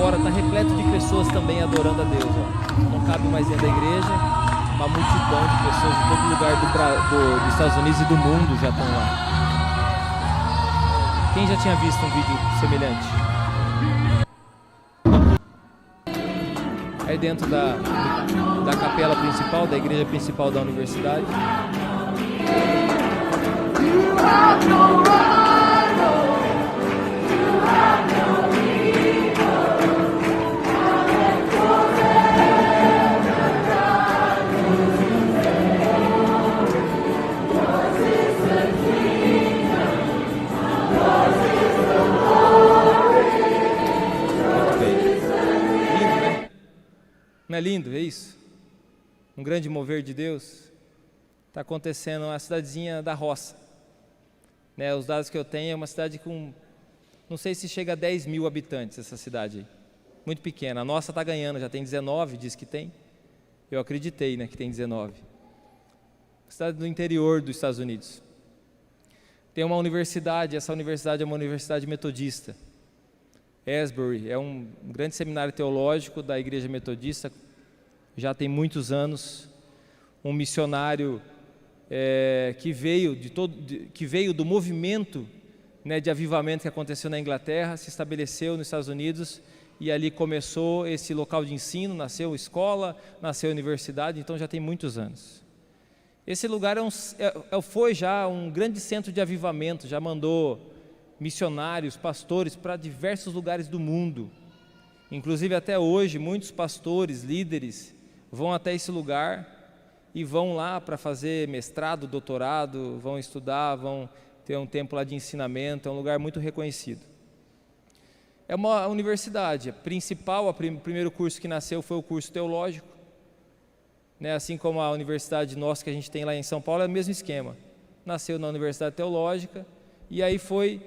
fora está repleto de pessoas também adorando a Deus, ó. Não cabe mais dentro da igreja, uma multidão de pessoas de todo lugar dos Estados Unidos e do mundo já estão lá. Quem já tinha visto um vídeo semelhante? Aí dentro da capela principal, da igreja principal da universidade. Não é lindo, é isso? Um grande mover de Deus. Está acontecendo uma cidadezinha da roça, né? Os dados que eu tenho é uma cidade com, não sei se chega a 10 mil habitantes, essa cidade aí. Muito pequena. A nossa está ganhando, já tem 19, diz que tem. Eu acreditei, né, que tem 19. Cidade do interior dos Estados Unidos. Tem uma universidade, essa universidade é uma universidade metodista. Asbury é um grande seminário teológico da igreja metodista, já tem muitos anos. Um missionário que veio do movimento, né, de avivamento que aconteceu na Inglaterra, se estabeleceu nos Estados Unidos e ali começou esse local de ensino, nasceu escola, nasceu universidade, então já tem muitos anos. Esse lugar foi já um grande centro de avivamento, já mandou missionários, pastores para diversos lugares do mundo. Inclusive até hoje muitos pastores, líderes vão até esse lugar e vão lá para fazer mestrado, doutorado, vão estudar, vão ter um tempo lá de ensinamento. É um lugar muito reconhecido. É uma universidade, a principal, o primeiro curso que nasceu foi o curso teológico, né? Assim como a universidade nossa que a gente tem lá em São Paulo, é o mesmo esquema. Nasceu na universidade teológica e aí foi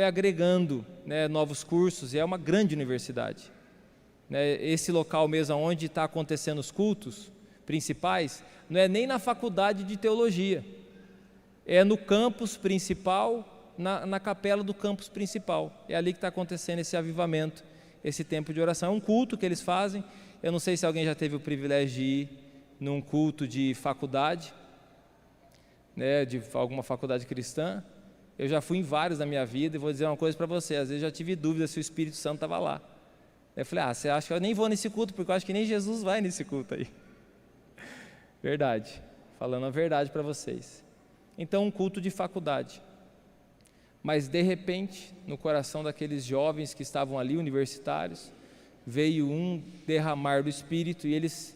agregando, né, novos cursos, e é uma grande universidade, né? Esse local mesmo onde está acontecendo os cultos principais, não é nem na faculdade de teologia, é no campus principal, na capela do campus principal, é ali que está acontecendo esse avivamento, esse tempo de oração. É um culto que eles fazem. Eu não sei se alguém já teve o privilégio de ir num culto de faculdade, né, de alguma faculdade cristã. Eu já fui em vários na minha vida e vou dizer uma coisa para você, às vezes já tive dúvida se o Espírito Santo estava lá. Eu falei, você acha que eu nem vou nesse culto, porque eu acho que nem Jesus vai nesse culto aí. Verdade, falando a verdade para vocês. Então, um culto de faculdade. Mas de repente, no coração daqueles jovens que estavam ali, universitários, veio um derramar do Espírito e eles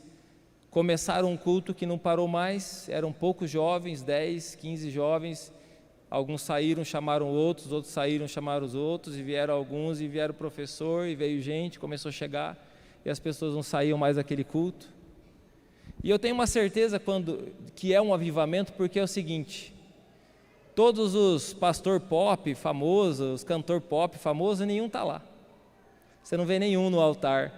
começaram um culto que não parou mais. Eram poucos jovens, 10, 15 jovens. Alguns saíram, chamaram outros saíram, chamaram os outros, e vieram alguns, e vieram o professor, e veio gente, começou a chegar, e as pessoas não saíam mais daquele culto. E eu tenho uma certeza que é um avivamento, porque é o seguinte: todos os pastor pop famosos, os cantor pop famoso, nenhum está lá. Você não vê nenhum no altar.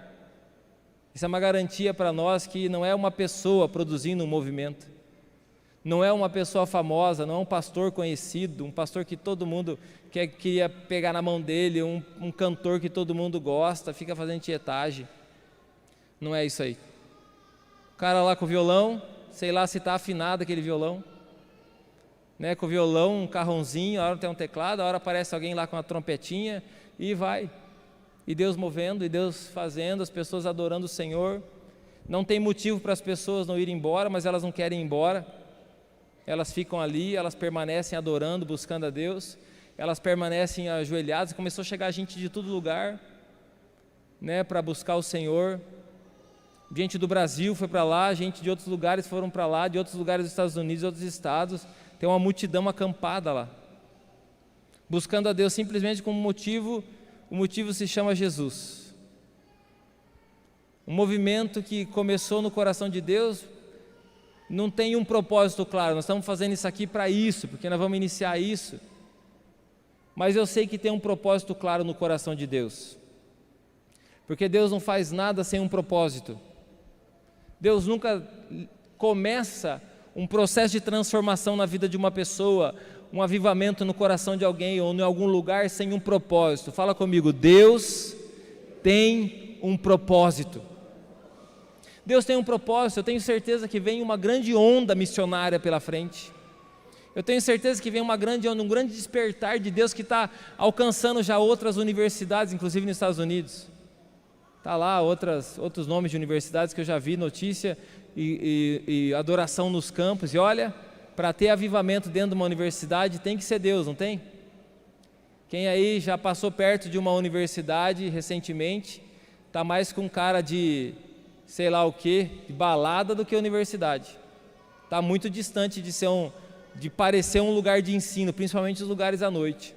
Isso é uma garantia para nós que não é uma pessoa produzindo um movimento. Não é uma pessoa famosa, não é um pastor conhecido, um pastor que todo mundo queria pegar na mão dele, um cantor que todo mundo gosta, fica fazendo tietagem. Não é isso aí. O cara lá com o violão, sei lá se está afinado aquele violão, né? Com o violão, um carrãozinho, a hora tem um teclado, a hora aparece alguém lá com uma trompetinha e vai. E Deus movendo, e Deus fazendo, as pessoas adorando o Senhor. Não tem motivo para as pessoas não irem embora, mas elas não querem ir embora. Elas ficam ali, elas permanecem adorando, buscando a Deus, elas permanecem ajoelhadas. Começou a chegar gente de todo lugar, né, para buscar o Senhor. Gente do Brasil foi para lá, gente de outros lugares foram para lá, de outros lugares dos Estados Unidos, outros estados. Tem uma multidão acampada lá, buscando a Deus simplesmente com um motivo. O motivo se chama Jesus. Um movimento que começou no coração de Deus. Não tem um propósito claro, nós estamos fazendo isso aqui para isso, porque nós vamos iniciar isso. Mas eu sei que tem um propósito claro no coração de Deus, porque Deus não faz nada sem um propósito. Deus nunca começa um processo de transformação na vida de uma pessoa, um avivamento no coração de alguém ou em algum lugar sem um propósito. Fala comigo, Deus tem um propósito. Deus tem um propósito. Eu tenho certeza que vem uma grande onda missionária pela frente. Eu tenho certeza que vem uma grande onda, um grande despertar de Deus que está alcançando já outras universidades, inclusive nos Estados Unidos. Está lá outros nomes de universidades que eu já vi notícia e adoração nos campos. E olha, para ter avivamento dentro de uma universidade tem que ser Deus, não tem? Quem aí já passou perto de uma universidade recentemente, está mais com cara de sei lá o que, de balada do que universidade. Está muito distante de parecer um lugar de ensino, principalmente os lugares à noite.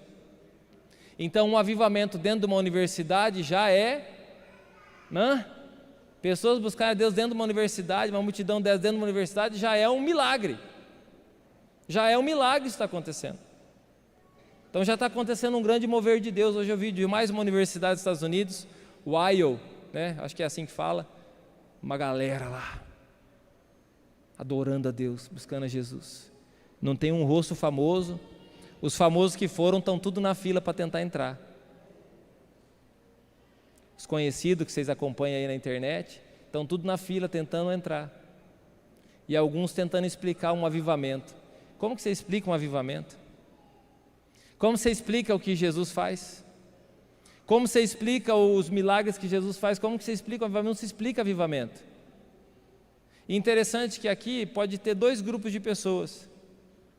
Então um avivamento dentro de uma universidade já é, né? Pessoas buscarem a Deus dentro de uma universidade, uma multidão dentro de uma universidade, já é um milagre. Já é um milagre isso está acontecendo. Então já está acontecendo um grande mover de Deus. Hoje eu vi de mais uma universidade dos Estados Unidos, o Iowa, né? Acho que é assim que fala, uma galera lá, adorando a Deus, buscando a Jesus. Não tem um rosto famoso, os famosos que foram estão tudo na fila para tentar entrar. Os conhecidos que vocês acompanham aí na internet, estão tudo na fila tentando entrar. E alguns tentando explicar um avivamento. Como que você explica um avivamento? Como você explica o que Jesus faz? Como você explica os milagres que Jesus faz? Como que você explica o avivamento? Não se explica avivamento. E interessante que aqui pode ter dois grupos de pessoas,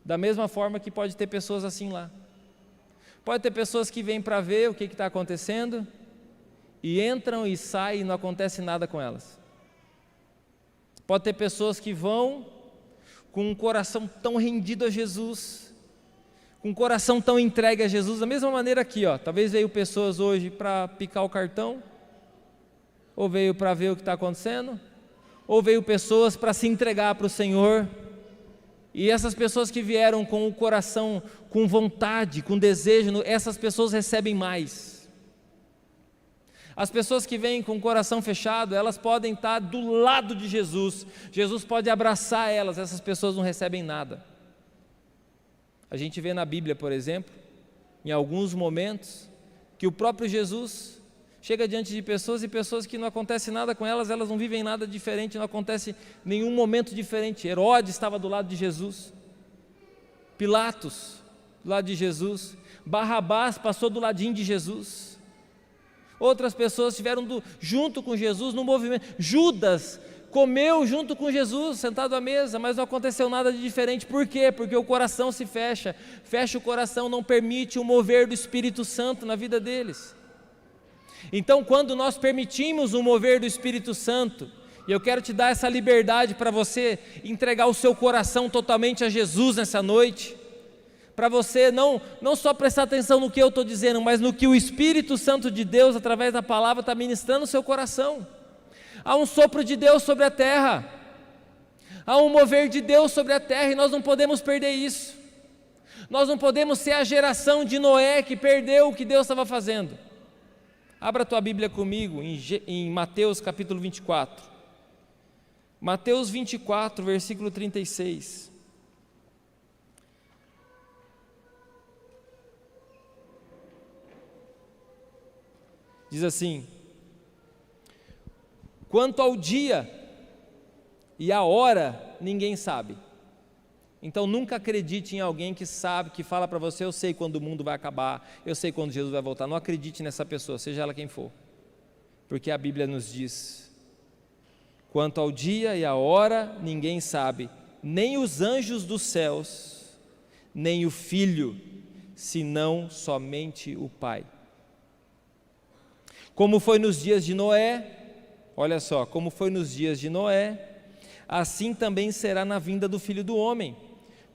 da mesma forma que pode ter pessoas assim lá. Pode ter pessoas que vêm para ver o que está acontecendo, e entram e saem e não acontece nada com elas. Pode ter pessoas que vão com um coração tão rendido a Jesus, com um coração tão entregue a Jesus, da mesma maneira aqui, ó. Talvez veio pessoas hoje para picar o cartão, ou veio para ver o que está acontecendo, ou veio pessoas para se entregar para o Senhor. E essas pessoas que vieram com o coração, com vontade, com desejo, essas pessoas recebem mais. As pessoas que vêm com o coração fechado, elas podem estar do lado de Jesus, Jesus pode abraçar elas, essas pessoas não recebem nada. A gente vê na Bíblia, por exemplo, em alguns momentos, que o próprio Jesus chega diante de pessoas, e pessoas que não acontece nada com elas, elas não vivem nada diferente, não acontece nenhum momento diferente. Herodes estava do lado de Jesus, Pilatos do lado de Jesus, Barrabás passou do ladinho de Jesus. Outras pessoas estiveram junto com Jesus no movimento. Judas comeu junto com Jesus, sentado à mesa, mas não aconteceu nada de diferente. Por quê? Porque o coração se fecha o coração, não permite o mover do Espírito Santo na vida deles. Então, quando nós permitimos o mover do Espírito Santo, e eu quero te dar essa liberdade para você entregar o seu coração totalmente a Jesus nessa noite, para você não só prestar atenção no que eu estou dizendo, mas no que o Espírito Santo de Deus, através da palavra, está ministrando no seu coração. Há um sopro de Deus sobre a terra, há um mover de Deus sobre a terra, e nós não podemos perder isso. Nós não podemos ser a geração de Noé que perdeu o que Deus estava fazendo. Abra a tua Bíblia comigo em Mateus capítulo 24. Mateus 24, versículo 36. Diz assim: quanto ao dia e a hora, ninguém sabe. Então nunca acredite em alguém que sabe, que fala para você: eu sei quando o mundo vai acabar, eu sei quando Jesus vai voltar. Não acredite nessa pessoa, seja ela quem for, porque a Bíblia nos diz: quanto ao dia e a hora, ninguém sabe, nem os anjos dos céus, nem o Filho, senão somente o Pai. Como foi nos dias de Noé, olha só, como foi nos dias de Noé, assim também será na vinda do Filho do Homem.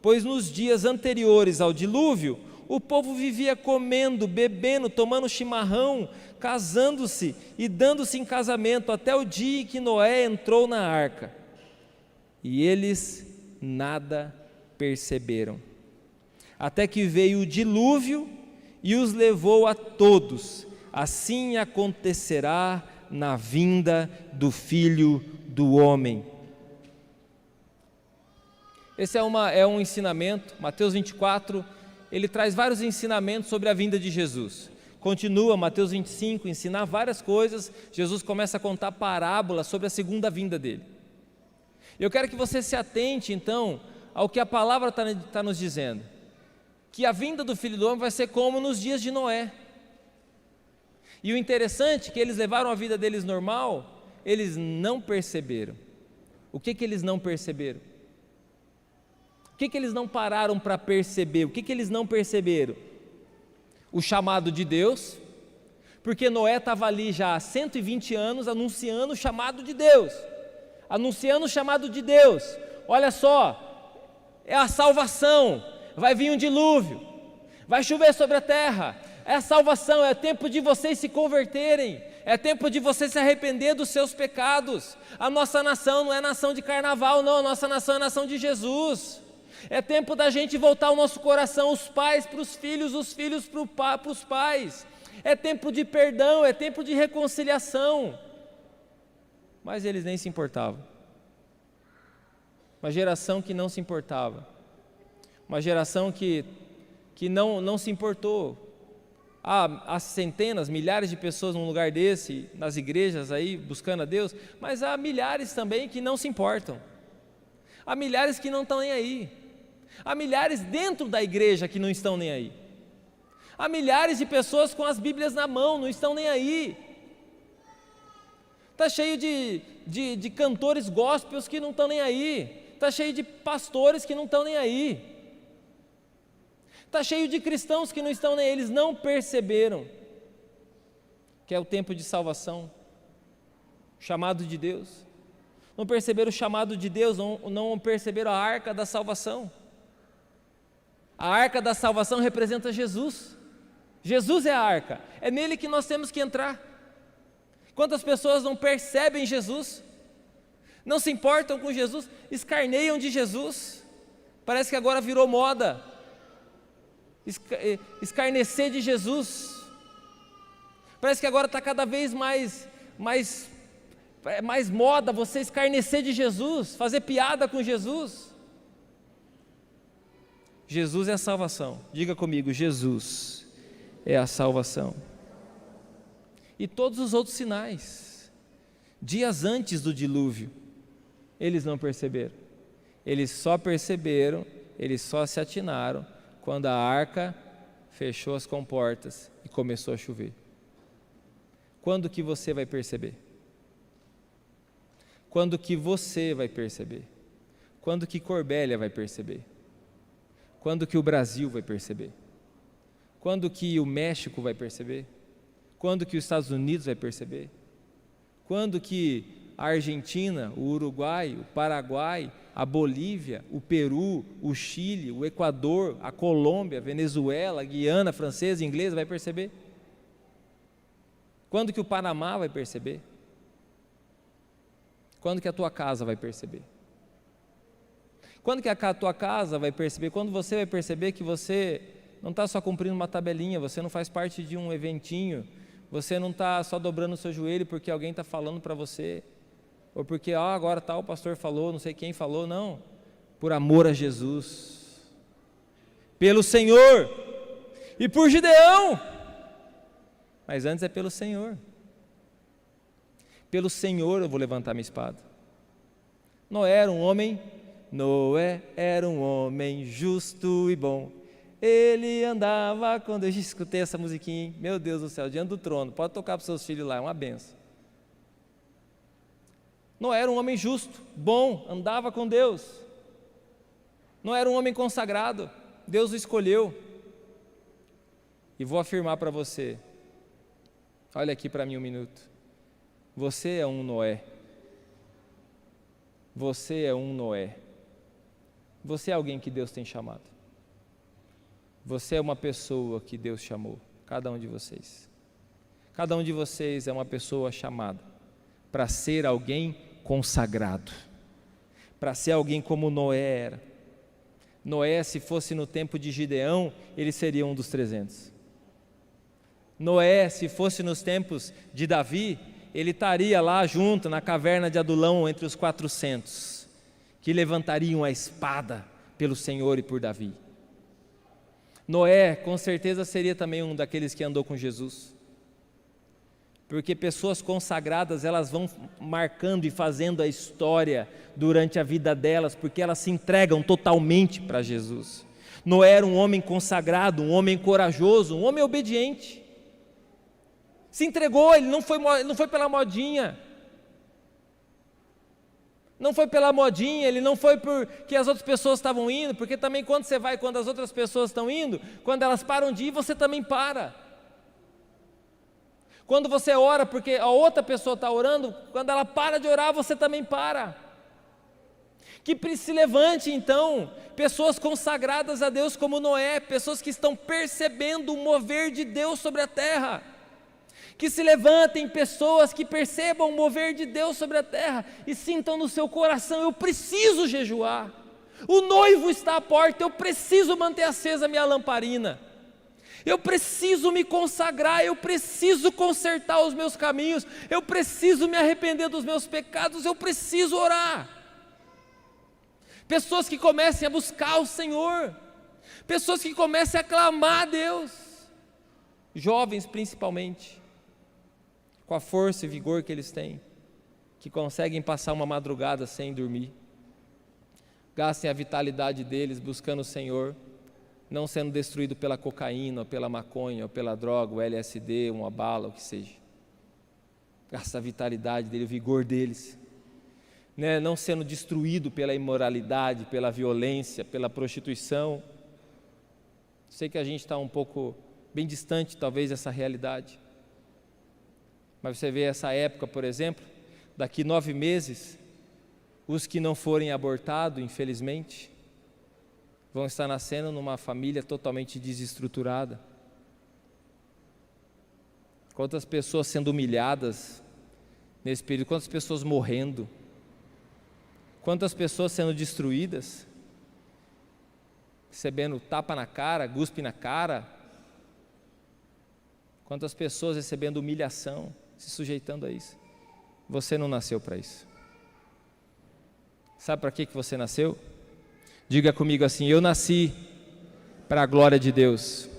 Pois nos dias anteriores ao dilúvio, o povo vivia comendo, bebendo, tomando chimarrão, casando-se e dando-se em casamento, até o dia em que Noé entrou na arca. E eles nada perceberam, até que veio o dilúvio e os levou a todos. Assim acontecerá na vinda do Filho do Homem. Esse é um ensinamento. Mateus 24, ele traz vários ensinamentos sobre a vinda de Jesus. continua, Mateus 25, ensinar várias coisas. Jesus começa a contar parábolas sobre a segunda vinda dele. Eu quero que você se atente então ao que a palavra está nos dizendo, que a vinda do Filho do Homem vai ser como nos dias de Noé. E o interessante é que eles levaram a vida deles normal, eles não perceberam. O que eles não perceberam? O que eles não pararam para perceber? O que eles não perceberam? O chamado de Deus, porque Noé estava ali já há 120 anos anunciando o chamado de Deus, olha só, é a salvação, vai vir um dilúvio, vai chover sobre a terra, é a salvação, é tempo de vocês se converterem, é tempo de você se arrepender dos seus pecados. A nossa nação não é nação de carnaval, não, a nossa nação é nação de Jesus. É tempo da gente voltar o nosso coração, os pais para os filhos, os filhos para os pais. É tempo de perdão, é tempo de reconciliação. Mas eles nem se importavam. Uma geração que não se importava. Uma geração que não se importou. Há centenas, milhares de pessoas num lugar desse, nas igrejas aí, buscando a Deus, mas há milhares também que não se importam. Há milhares que não estão nem aí. Há milhares dentro da igreja que não estão nem aí. Há milhares de pessoas com as Bíblias na mão, não estão nem aí. Está cheio de cantores gospels que não estão nem aí. Está cheio de pastores que não estão nem aí. Está cheio de cristãos que não estão nem aí. Eles não perceberam que é o tempo de salvação, o chamado de Deus. Não perceberam o chamado de Deus, não perceberam a arca da salvação. A arca da salvação representa Jesus. Jesus é a arca, é nele que nós temos que entrar. Quantas pessoas não percebem Jesus, não se importam com Jesus, escarneiam de Jesus? Parece que agora virou moda escarnecer de Jesus. Parece que agora está cada vez mais moda você escarnecer de Jesus, fazer piada com Jesus. Jesus é a salvação. Diga comigo, Jesus é a salvação. E todos os outros sinais, dias antes do dilúvio, eles não perceberam. Eles só perceberam, eles só se atinaram quando a arca fechou as comportas e começou a chover. Quando que você vai perceber? Quando que você vai perceber? Quando que Corbélia vai perceber? Quando que o Brasil vai perceber? Quando que o México vai perceber? Quando que os Estados Unidos vai perceber? Quando que a Argentina, o Uruguai, o Paraguai, a Bolívia, o Peru, o Chile, o Equador, a Colômbia, a Venezuela, a Guiana francesa e inglesa vai perceber? Quando que o Panamá vai perceber? Quando que a tua casa vai perceber? Quando que a tua casa vai perceber? Quando você vai perceber que você não está só cumprindo uma tabelinha, você não faz parte de um eventinho, você não está só dobrando o seu joelho porque alguém está falando para você, ou porque agora tal pastor falou, não sei quem falou, não, por amor a Jesus, pelo Senhor e por Gideão, mas antes é pelo Senhor. Pelo Senhor eu vou levantar minha espada. Noé era um homem justo e bom. Ele andava, quando eu escutei essa musiquinha, meu Deus do céu, diante do trono, pode tocar para os seus filhos lá, é uma benção. Noé era um homem justo, bom, andava com Deus. Não era um homem consagrado, Deus o escolheu. E vou afirmar para você, olha aqui para mim um minuto, você é um Noé. Você é um Noé. Você é alguém que Deus tem chamado. Você é uma pessoa que Deus chamou, cada um de vocês. Cada um de vocês é uma pessoa chamada para ser alguém consagrado, para ser alguém como Noé era. Noé, se fosse no tempo de Gideão, ele seria um dos 300. Noé, se fosse nos tempos de Davi, ele estaria lá junto na caverna de Adulão entre os 400, que levantariam a espada pelo Senhor e por Davi. Noé, com certeza, seria também um daqueles que andou com Jesus. Porque pessoas consagradas, elas vão marcando e fazendo a história durante a vida delas, porque elas se entregam totalmente para Jesus. Noé era um homem consagrado, um homem corajoso, um homem obediente. Se entregou, ele não foi pela modinha. Não foi pela modinha, ele não foi porque as outras pessoas estavam indo, porque também quando você vai, quando as outras pessoas estão indo, quando elas param de ir, você também para. Quando você ora porque a outra pessoa está orando, quando ela para de orar, você também para. Que se levante então, pessoas consagradas a Deus como Noé, pessoas que estão percebendo o mover de Deus sobre a terra. Que se levantem pessoas que percebam o mover de Deus sobre a terra e sintam no seu coração: eu preciso jejuar, o noivo está à porta, eu preciso manter acesa a minha lamparina, eu preciso me consagrar, eu preciso consertar os meus caminhos, eu preciso me arrepender dos meus pecados, eu preciso orar. Pessoas que comecem a buscar o Senhor, pessoas que comecem a clamar a Deus, jovens principalmente, com a força e vigor que eles têm, que conseguem passar uma madrugada sem dormir, gastem a vitalidade deles buscando o Senhor, não sendo destruído pela cocaína, ou pela maconha, ou pela droga, o LSD, uma bala, o que seja. Gasta a vitalidade dele, o vigor deles, né? Não sendo destruído pela imoralidade, pela violência, pela prostituição. Sei que a gente está um pouco bem distante talvez dessa realidade, mas você vê essa época, por exemplo, daqui 9 meses, os que não forem abortados, infelizmente, vão estar nascendo numa família totalmente desestruturada. Quantas pessoas sendo humilhadas nesse período, quantas pessoas morrendo, quantas pessoas sendo destruídas, recebendo tapa na cara, guspe na cara, quantas pessoas recebendo humilhação, se sujeitando a isso. Você não nasceu para isso. Sabe para que você nasceu? Diga comigo assim: eu nasci para a glória de Deus.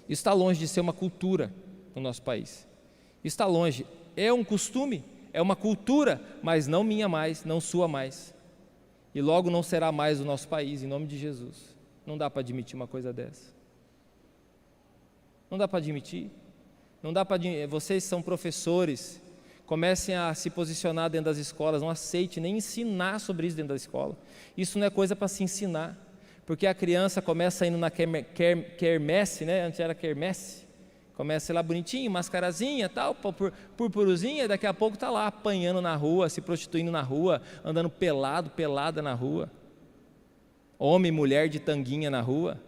Isso está longe de ser uma cultura no nosso país. Isso está longe, é um costume, é uma cultura, mas não minha mais, não sua mais. E logo não será mais o nosso país, em nome de Jesus. Não dá para admitir uma coisa dessa. Não dá para admitir. Não dá para admitir. Vocês são professores, comecem a se posicionar dentro das escolas, não aceite nem ensinar sobre isso dentro da escola. Isso não é coisa para se ensinar, porque a criança começa indo na quermesse, né? Antes era quermesse, começa lá bonitinho, mascarazinha, tal, purpuruzinha, daqui a pouco está lá apanhando na rua, se prostituindo na rua, andando pelada na rua, homem e mulher de tanguinha na rua.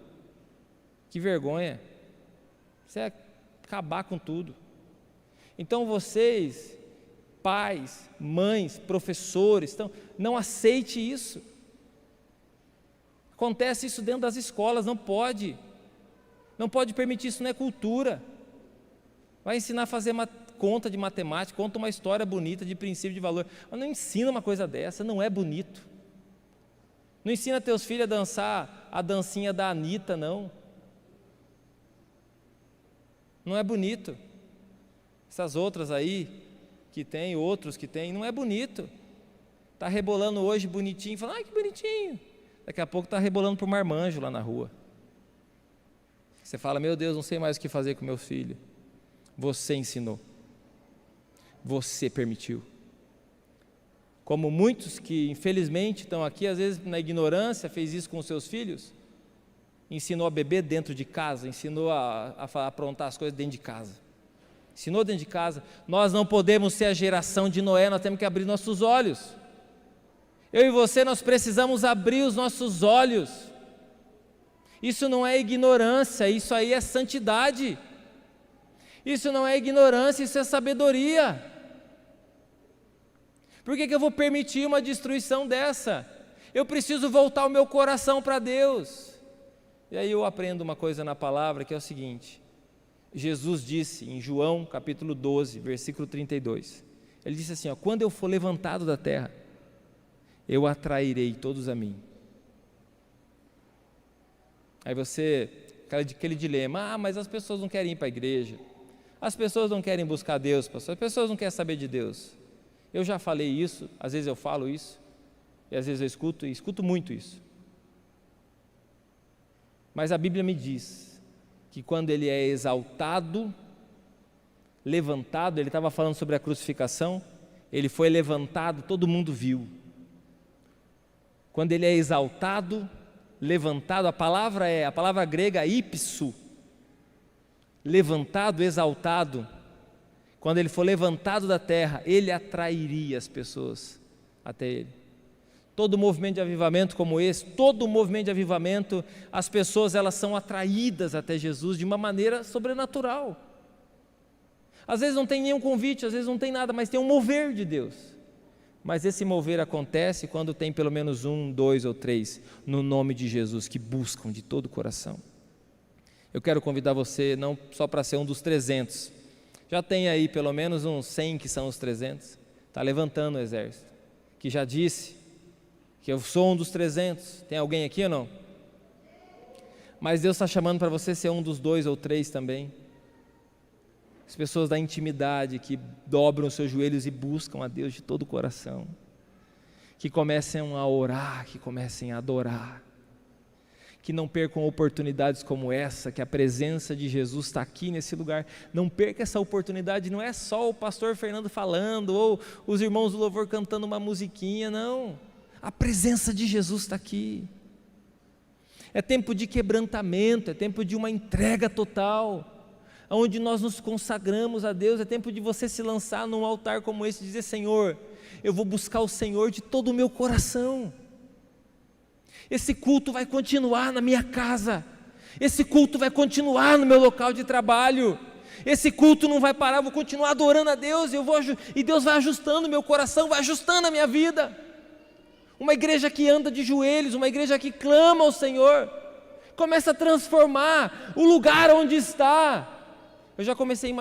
Que vergonha, isso é acabar com tudo. Então vocês, pais, mães, professores, então, não aceite isso. Acontece isso dentro das escolas, não pode permitir, isso não é cultura. Vai ensinar a fazer conta de matemática, conta uma história bonita de princípio de valor, mas não ensina uma coisa dessa, não é bonito. Não ensina teus filhos a dançar a dancinha da Anitta, não. Não é bonito. Essas outras aí, que tem, outros que tem, não é bonito. Está rebolando hoje bonitinho, fala: ai, que bonitinho. Daqui a pouco está rebolando para o marmanjo lá na rua. Você fala: meu Deus, não sei mais o que fazer com meu filho. Você ensinou. Você permitiu. Como muitos que infelizmente estão aqui, às vezes na ignorância, fez isso com os seus filhos, ensinou a beber dentro de casa, ensinou a aprontar as coisas dentro de casa. Ensinou dentro de casa. Nós não podemos ser a geração de Noé, nós temos que abrir nossos olhos. Eu e você, nós precisamos abrir os nossos olhos. Isso não é ignorância, isso aí é santidade. Isso não é ignorância, isso é sabedoria. Por que eu vou permitir uma destruição dessa? Eu preciso voltar o meu coração para Deus. E aí eu aprendo uma coisa na palavra, que é o seguinte: Jesus disse em João capítulo 12, versículo 32, ele disse assim, quando eu for levantado da terra, eu atrairei todos a mim. Aí você, aquele dilema, mas as pessoas não querem ir para a igreja, as pessoas não querem buscar Deus, pastor, as pessoas não querem saber de Deus. Eu já falei isso, às vezes eu falo isso, e às vezes eu escuto, e escuto muito isso. Mas a Bíblia me diz que quando ele é exaltado, levantado, ele estava falando sobre a crucificação, ele foi levantado, todo mundo viu. Quando ele é exaltado, levantado, a palavra grega ipsu, levantado, exaltado, quando ele for levantado da terra, ele atrairia as pessoas até ele. Todo movimento de avivamento como esse, todo movimento de avivamento, as pessoas elas são atraídas até Jesus de uma maneira sobrenatural. Às vezes não tem nenhum convite, às vezes não tem nada, mas tem um mover de Deus. Mas esse mover acontece quando tem pelo menos 1, 2 ou 3 no nome de Jesus que buscam de todo o coração. Eu quero convidar você não só para ser um dos 300, já tem aí pelo menos uns 100 que são os 300, está levantando o exército, que já disse que eu sou um dos 300, tem alguém aqui ou não? Mas Deus está chamando para você ser um dos 2 ou 3 também, as pessoas da intimidade que dobram os seus joelhos e buscam a Deus de todo o coração, que comecem a orar, que comecem a adorar, que não percam oportunidades como essa, que a presença de Jesus está aqui nesse lugar. Não perca essa oportunidade, não é só o pastor Fernando falando, ou os irmãos do louvor cantando uma musiquinha, não, a presença de Jesus está aqui. É tempo de quebrantamento, é tempo de uma entrega total, onde nós nos consagramos a Deus. É tempo de você se lançar num altar como esse e dizer: Senhor, eu vou buscar o Senhor de todo o meu coração. Esse culto vai continuar na minha casa, esse culto vai continuar no meu local de trabalho, esse culto não vai parar, eu vou continuar adorando a Deus, e Deus vai ajustando o meu coração, vai ajustando a minha vida. Uma igreja que anda de joelhos, uma igreja que clama ao Senhor, começa a transformar o lugar onde está. Eu já comecei a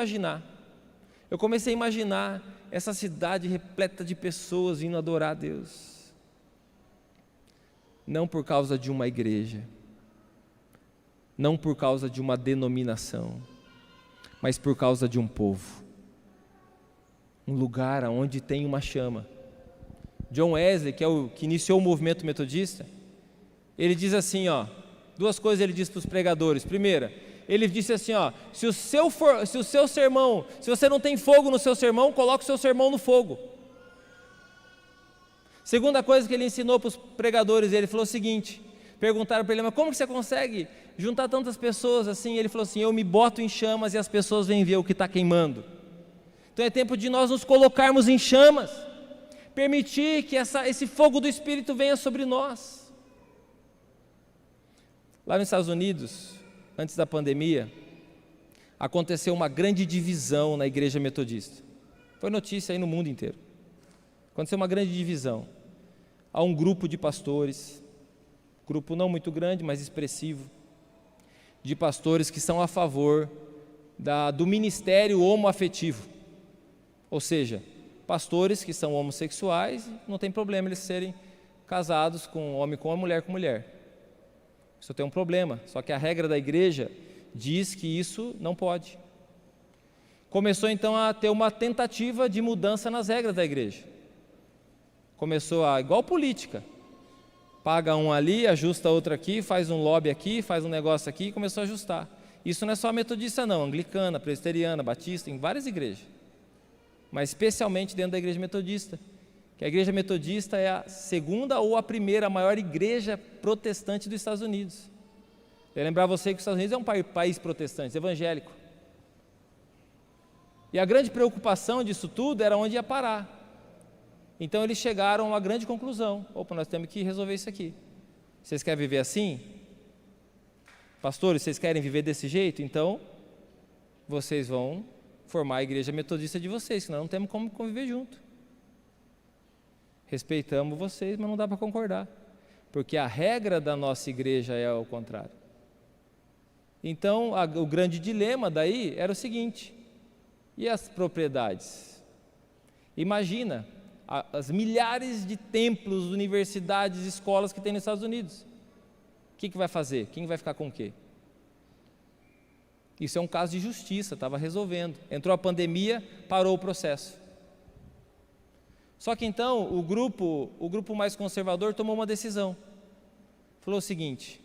imaginar essa cidade repleta de pessoas indo adorar a Deus, não por causa de uma igreja, não por causa de uma denominação, mas por causa de um povo, um lugar onde tem uma chama. John Wesley, que é o que iniciou o movimento metodista, ele diz assim, duas coisas ele diz para os pregadores. Primeira, ele disse assim, se o seu sermão, se você não tem fogo no seu sermão, coloque o seu sermão no fogo. Segunda coisa que ele ensinou para os pregadores, ele falou o seguinte, perguntaram para ele: mas como que você consegue juntar tantas pessoas assim? Ele falou assim: eu me boto em chamas e as pessoas vêm ver o que está queimando. Então é tempo de nós nos colocarmos em chamas, permitir que esse fogo do Espírito venha sobre nós. Lá nos Estados Unidos, antes da pandemia, aconteceu uma grande divisão na igreja metodista. Foi notícia aí no mundo inteiro. Aconteceu uma grande divisão. Há um grupo de pastores, grupo não muito grande, mas expressivo, de pastores que são a favor do ministério homoafetivo. Ou seja, pastores que são homossexuais, não tem problema eles serem casados com homem com mulher com mulher. Isso tem um problema, só que a regra da igreja diz que isso não pode. Começou então a ter uma tentativa de mudança nas regras da igreja. Começou igual política, paga um ali, ajusta outro aqui, faz um lobby aqui, faz um negócio aqui, e começou a ajustar. Isso não é só metodista não, anglicana, presbiteriana, batista, em várias igrejas, mas especialmente dentro da igreja metodista, que a igreja metodista é a segunda ou a primeira maior igreja protestante dos Estados Unidos. Eu lembrar você que os Estados Unidos é um país protestante, evangélico, e a grande preocupação disso tudo era onde ia parar. Então eles chegaram a uma grande conclusão: nós temos que resolver isso aqui. Vocês querem viver assim? Pastores, vocês querem viver desse jeito? Então vocês vão formar a igreja metodista de vocês, senão não temos como conviver junto. Respeitamos vocês, mas não dá para concordar, porque a regra da nossa igreja é ao contrário. Então o grande dilema daí era o seguinte: e as propriedades? Imagina as milhares de templos, universidades, escolas que tem nos Estados Unidos. O que vai fazer? Quem vai ficar com o quê? Isso é um caso de justiça, estava resolvendo. Entrou a pandemia, parou o processo. Só que então o grupo mais conservador tomou uma decisão. Falou o seguinte: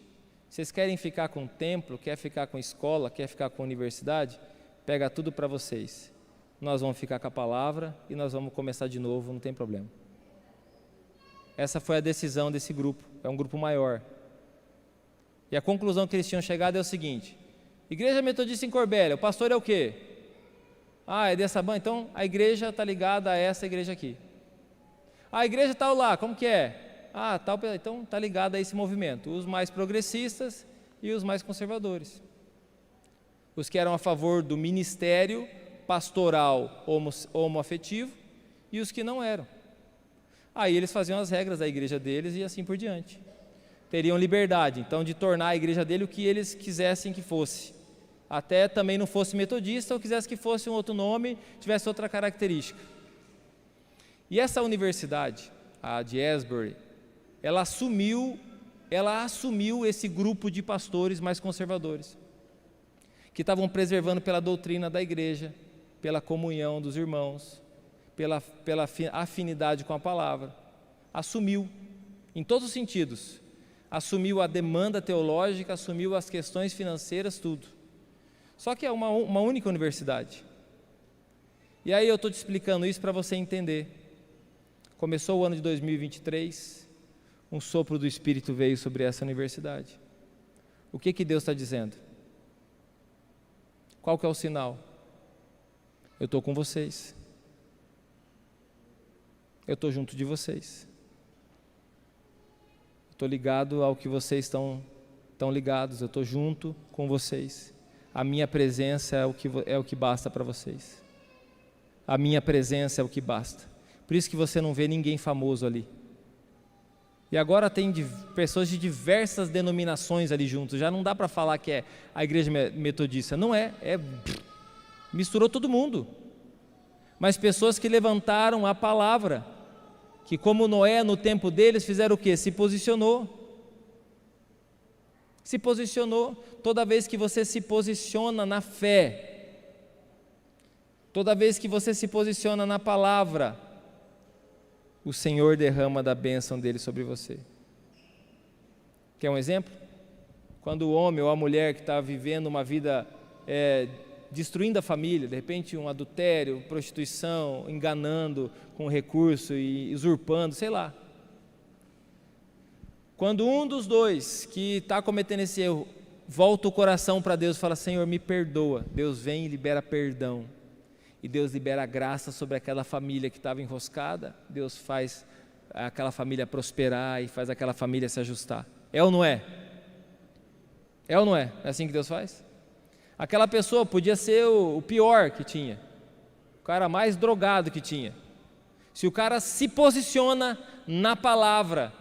vocês querem ficar com o templo, quer ficar com a escola, quer ficar com a universidade? Pega tudo para vocês. Nós vamos ficar com a palavra e nós vamos começar de novo, não tem problema. Essa foi a decisão desse grupo, é um grupo maior. E a conclusão que eles tinham chegado é o seguinte: Igreja Metodista em Corbélia, o pastor é o quê? É dessa banda? Então a igreja está ligada a essa igreja aqui. A igreja tal lá, como que é? Tal, então está ligada a esse movimento, os mais progressistas e os mais conservadores. Os que eram a favor do ministério pastoral homoafetivo e os que não eram. Aí eles faziam as regras da igreja deles e assim por diante. Teriam liberdade, então, de tornar a igreja dele o que eles quisessem que fosse. Até também não fosse metodista, ou quisesse que fosse um outro nome, tivesse outra característica. E essa universidade, a de Asbury, ela assumiu esse grupo de pastores mais conservadores, que estavam preservando pela doutrina da igreja, pela comunhão dos irmãos, pela afinidade com a palavra. Assumiu, em todos os sentidos. Assumiu a demanda teológica, assumiu as questões financeiras, tudo. Só que é uma única universidade. E aí eu estou te explicando isso para você entender. Começou o ano de 2023, um sopro do Espírito veio sobre essa universidade. O que Deus está dizendo? Qual que é o sinal? Eu estou com vocês. Eu estou junto de vocês. Estou ligado ao que vocês estão ligados, eu estou junto com vocês. A minha presença é o que basta para vocês. A minha presença é o que basta. Por isso que você não vê ninguém famoso ali. E agora tem pessoas de diversas denominações ali juntos. Já não dá para falar que é a igreja metodista. Não é, misturou todo mundo. Mas pessoas que levantaram a palavra, que como Noé no tempo deles fizeram o quê? Se posicionou. Se posicionou. Toda vez que você se posiciona na fé, toda vez que você se posiciona na palavra, o Senhor derrama da bênção dele sobre você. Quer um exemplo? Quando o homem ou a mulher que está vivendo uma vida destruindo a família, de repente um adultério, prostituição, enganando com recurso e usurpando, sei lá. Quando um dos dois que está cometendo esse erro volta o coração para Deus e fala: Senhor, me perdoa, Deus vem e libera perdão. E Deus libera graça sobre aquela família que estava enroscada. Deus faz aquela família prosperar e faz aquela família se ajustar. É ou não é? É ou não é? É assim que Deus faz? Aquela pessoa podia ser o pior que tinha, o cara mais drogado que tinha. Se o cara se posiciona na palavra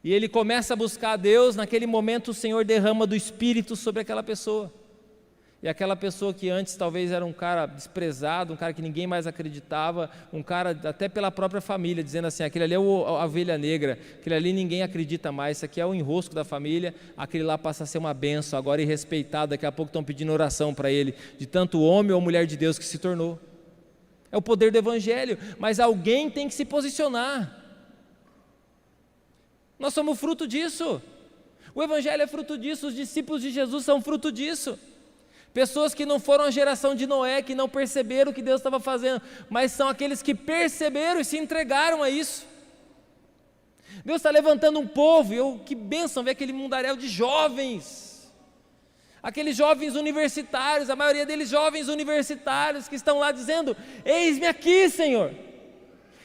e ele começa a buscar a Deus, naquele momento o Senhor derrama do Espírito sobre aquela pessoa. E aquela pessoa que antes talvez era um cara desprezado, um cara que ninguém mais acreditava, um cara até pela própria família, dizendo assim: aquele ali é a ovelha negra, aquele ali ninguém acredita mais, isso aqui é o enrosco da família, aquele lá passa a ser uma bênção, agora irrespeitado, daqui a pouco estão pedindo oração para ele, de tanto homem ou mulher de Deus que se tornou. É o poder do Evangelho, mas alguém tem que se posicionar. Nós somos fruto disso, o Evangelho é fruto disso, os discípulos de Jesus são fruto disso. Pessoas que não foram a geração de Noé, que não perceberam o que Deus estava fazendo, mas são aqueles que perceberam e se entregaram a isso. Deus está levantando um povo, e que bênção ver aquele mundaréu de jovens, aqueles jovens universitários, a maioria deles jovens universitários, que estão lá dizendo: eis-me aqui, Senhor,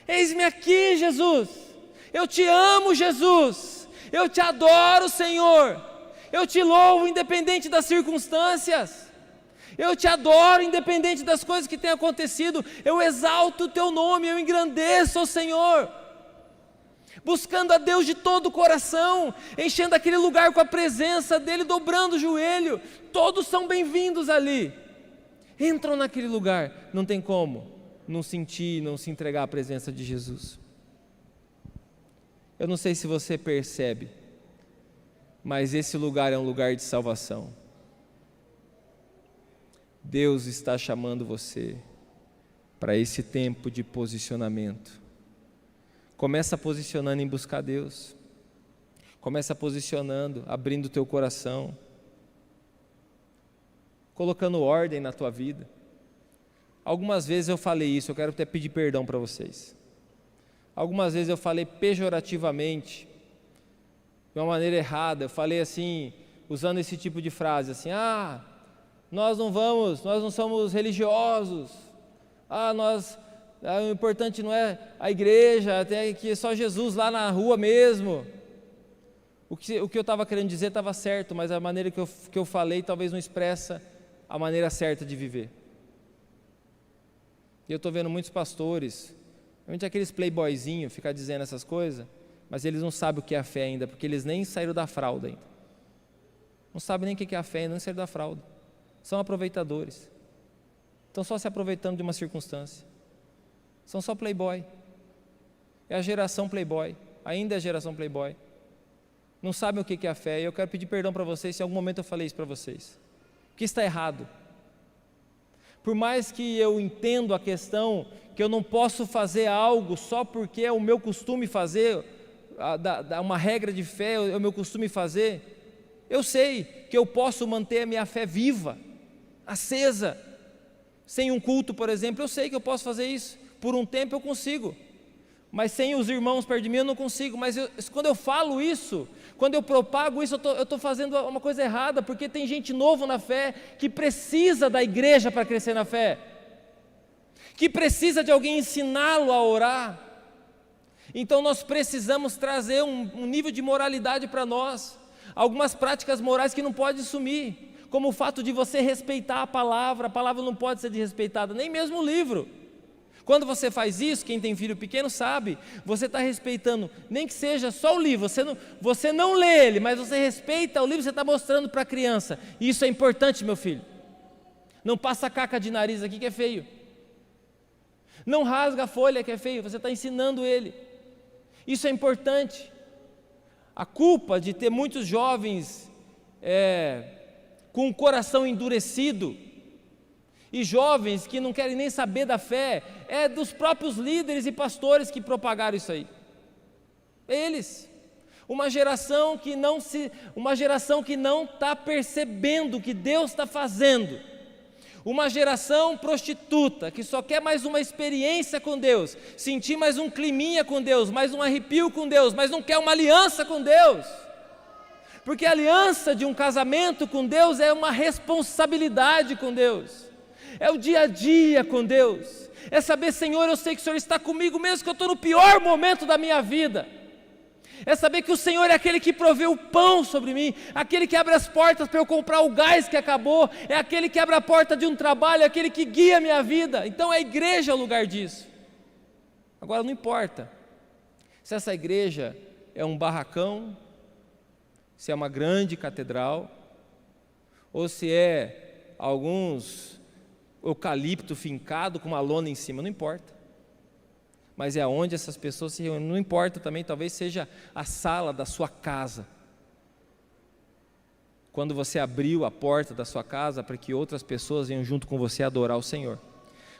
eis-me aqui, Jesus, eu te amo, Jesus, eu te adoro, Senhor, eu te louvo independente das circunstâncias, eu te adoro independente das coisas que têm acontecido, eu exalto o teu nome, eu engrandeço ao Senhor, buscando a Deus de todo o coração, enchendo aquele lugar com a presença dEle, dobrando o joelho. Todos são bem-vindos ali, entram naquele lugar, não tem como não sentir, não se entregar à presença de Jesus. Eu não sei se você percebe, mas esse lugar é um lugar de salvação. Deus está chamando você para esse tempo de posicionamento. Começa posicionando em buscar Deus. Começa posicionando, abrindo o teu coração, colocando ordem na tua vida. Algumas vezes eu falei isso, eu quero até pedir perdão para vocês. Algumas vezes eu falei pejorativamente, de uma maneira errada. Eu falei assim, usando esse tipo de frase, assim: nós não somos religiosos. O importante não é a igreja, até que só Jesus lá na rua mesmo. O que eu estava querendo dizer estava certo, mas a maneira que eu falei talvez não expressa a maneira certa de viver. E eu estou vendo muitos pastores, realmente aqueles playboyzinhos, ficar dizendo essas coisas, mas eles não sabem o que é a fé ainda, porque eles nem saíram da fralda ainda. Não sabem nem o que é a fé, nem saíram da fralda. São aproveitadores. Estão só se aproveitando de uma circunstância. São só playboy. É a geração playboy, ainda é a geração playboy. Não sabem o que é a fé, e eu quero pedir perdão para vocês se em algum momento eu falei isso para vocês. Porque está errado. Por mais que eu entendo a questão que eu não posso fazer algo só porque é o meu costume fazer, uma regra de fé é o meu costume fazer, eu sei que eu posso manter a minha fé viva, acesa, sem um culto, por exemplo. Eu sei que eu posso fazer isso, por um tempo eu consigo, mas sem os irmãos perto de mim eu não consigo. Mas quando eu falo isso, quando eu propago isso, eu estou fazendo uma coisa errada, porque tem gente nova na fé, que precisa da igreja para crescer na fé, que precisa de alguém ensiná-lo a orar. Então nós precisamos trazer um nível de moralidade para nós, algumas práticas morais que não podem sumir, como o fato de você respeitar a palavra não pode ser desrespeitada, nem mesmo o livro. Quando você faz isso, quem tem filho pequeno sabe, você está respeitando, nem que seja só o livro, você não lê ele, mas você respeita o livro, você está mostrando para a criança. Isso é importante, meu filho. Não passa caca de nariz aqui que é feio. Não rasga a folha que é feio, você está ensinando ele. Isso é importante. A culpa de ter muitos jovens com o coração endurecido, e jovens que não querem nem saber da fé, é dos próprios líderes e pastores que propagaram isso aí. Eles, uma geração que não está percebendo o que Deus está fazendo, uma geração prostituta, que só quer mais uma experiência com Deus, sentir mais um climinha com Deus, mais um arrepio com Deus, mas não quer uma aliança com Deus, porque a aliança de um casamento com Deus é uma responsabilidade com Deus, é o dia a dia com Deus, é saber: Senhor, eu sei que o Senhor está comigo mesmo que eu estou no pior momento da minha vida, é saber que o Senhor é aquele que provê o pão sobre mim, aquele que abre as portas para eu comprar o gás que acabou, é aquele que abre a porta de um trabalho, é aquele que guia a minha vida. Então a igreja é o lugar disso. Agora não importa se essa igreja é um barracão, se é uma grande catedral, ou se é alguns eucalipto fincado com uma lona em cima, não importa, mas é aonde essas pessoas se reúnem. Não importa também, talvez seja a sala da sua casa, quando você abriu a porta da sua casa para que outras pessoas venham junto com você adorar o Senhor.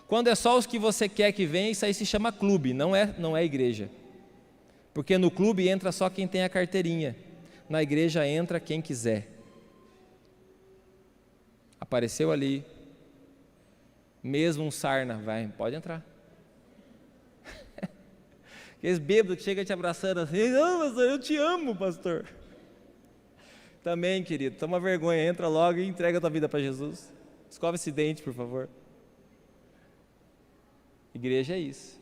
Quando é só os que você quer que venham, isso aí se chama clube, não é igreja, porque no clube entra só quem tem a carteirinha, na igreja entra quem quiser. Apareceu ali, mesmo um sarna, pode entrar. Aqueles bêbados que chegam te abraçando assim: não, pastor, eu te amo, pastor. Também, querido, toma vergonha, entra logo e entrega a tua vida para Jesus. Escova esse dente, por favor. Igreja é isso.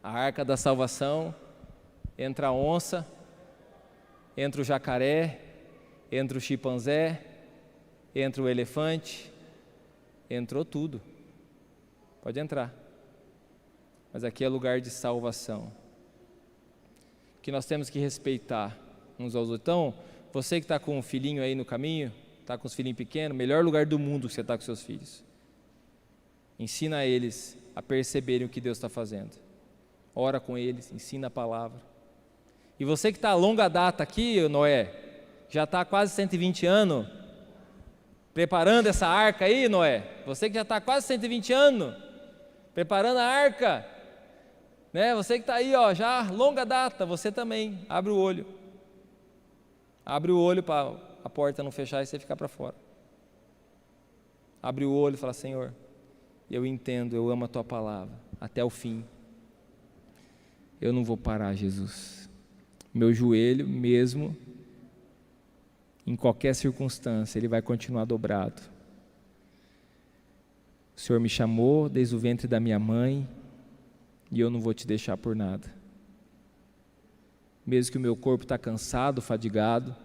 A arca da salvação, entra a onça, entra o jacaré, entra o chimpanzé, entra o elefante, entrou tudo. Pode entrar. Mas aqui é lugar de salvação, que nós temos que respeitar uns aos outros. Então, você que está com um filhinho aí no caminho, está com os filhinhos pequenos, melhor lugar do mundo que você está com seus filhos. Ensina eles a perceberem o que Deus está fazendo. Ora com eles, ensina a palavra. E você que está a longa data aqui, Noé, Já está quase 120 anos preparando essa arca aí, Noé. Você que já está quase 120 anos preparando a arca, né? Você que está aí, ó, já longa data, você também, abre o olho. Abre o olho para a porta não fechar e você ficar para fora. Abre o olho e fala: Senhor, eu entendo, eu amo a Tua palavra até o fim. Eu não vou parar, Jesus. Meu joelho mesmo, em qualquer circunstância, ele vai continuar dobrado. O Senhor me chamou desde o ventre da minha mãe e eu não vou te deixar por nada. Mesmo que o meu corpo está cansado, fadigado,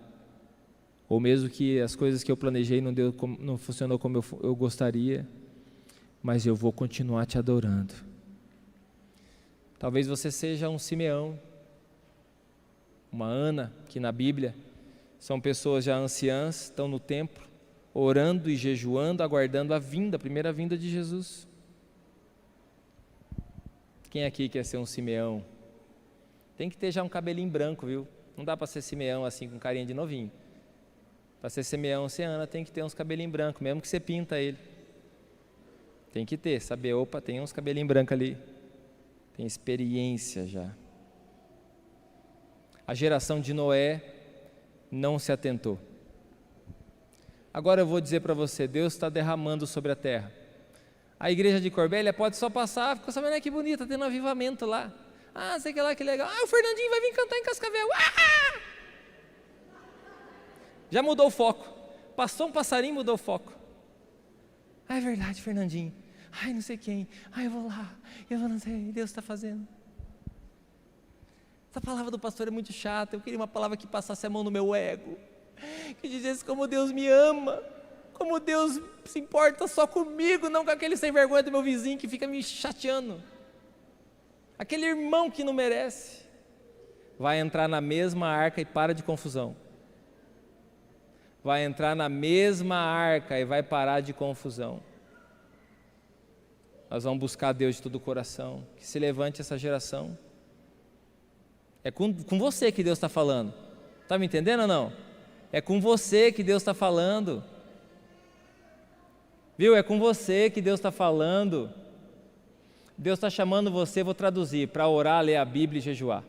ou mesmo que as coisas que eu planejei não funcionou como eu gostaria, mas eu vou continuar te adorando. Talvez você seja um Simeão, uma Ana, que na Bíblia são pessoas já anciãs, estão no templo, orando e jejuando, aguardando a primeira vinda de Jesus. Quem aqui quer ser um Simeão? Tem que ter já um cabelinho branco, viu? Não dá para ser Simeão assim com carinha de novinho. Para ser Simeão, ser Ana, tem que ter uns cabelinhos brancos, mesmo que você pinta ele. Tem que ter, saber, opa, tem uns cabelinhos brancos ali. Tem experiência já. A geração de Noé não se atentou. Agora eu vou dizer para você, Deus está derramando sobre a terra. A igreja de Corbélia pode só passar, ficou sabendo, que bonita, tendo um avivamento lá. Sei que lá, que legal. O Fernandinho vai vir cantar em Cascavel. Já mudou o foco. Passou um passarinho, mudou o foco. É verdade, Fernandinho. Não sei quem. Eu vou lá. Eu não sei, Deus está fazendo. Essa palavra do pastor é muito chata. Eu queria uma palavra que passasse a mão no meu ego, que dizesse como Deus me ama, como Deus se importa só comigo, não com aquele sem vergonha do meu vizinho que fica me chateando, aquele irmão que não merece. Vai entrar na mesma arca e para de confusão. Vai entrar na mesma arca e vai parar de confusão. Nós vamos buscar Deus de todo o coração. Que se levante essa geração. É com você que Deus está falando. Está me entendendo ou não? É com você que Deus está falando. Viu? É com você que Deus está falando. Deus está chamando você, vou traduzir, para orar, ler a Bíblia e jejuar.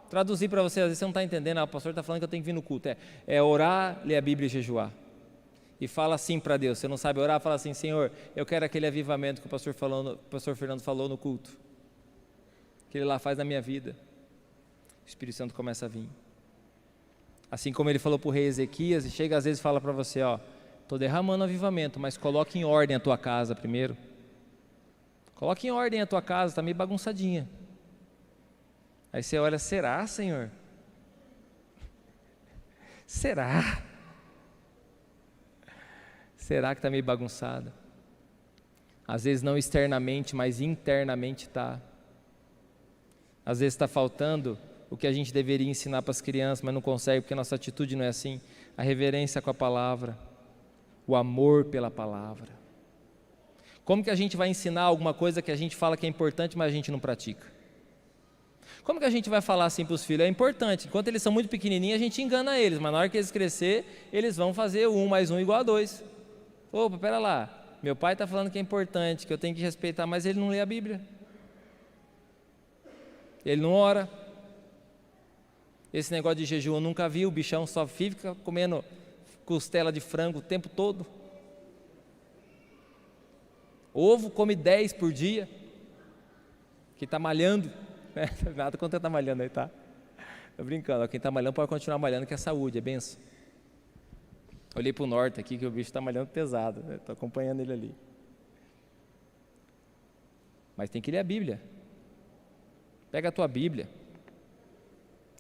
Traduzir para você, às vezes você não está entendendo, o pastor está falando que eu tenho que vir no culto. É orar, ler a Bíblia e jejuar. E fala assim para Deus, você não sabe orar, fala assim: Senhor, eu quero aquele avivamento que o pastor Fernando falou no culto, que ele lá faz na minha vida. O Espírito Santo começa a vir. Assim como ele falou para o rei Ezequias, e chega às vezes e fala para você: estou derramando avivamento, mas coloque em ordem a tua casa primeiro. Coloque em ordem a tua casa, está meio bagunçadinha. Aí você olha: será, Senhor? Será? Será que está meio bagunçada? Às vezes não externamente, mas internamente está. Às vezes está faltando o que a gente deveria ensinar para as crianças, mas não consegue porque a nossa atitude não é assim. A reverência com a palavra, o amor pela palavra. Como que a gente vai ensinar alguma coisa que a gente fala que é importante, mas a gente não pratica? Como que a gente vai falar assim para os filhos? É importante, enquanto eles são muito pequenininhos, a gente engana eles, mas na hora que eles crescer, eles vão fazer 1 mais 1 igual a 2. Opa, pera lá, meu pai está falando que é importante, que eu tenho que respeitar, mas ele não lê a Bíblia. Ele não ora. Esse negócio de jejum eu nunca vi, o bichão só fica comendo costela de frango o tempo todo. Ovo come 10 por dia, que está malhando, né? Nada quanto está malhando aí, tá? Estou brincando, quem está malhando pode continuar malhando, que é saúde, é benção. Olhei para o norte aqui, que o bicho está malhando pesado, estou acompanhando ele ali. Mas tem que ler a Bíblia. Pega a tua Bíblia.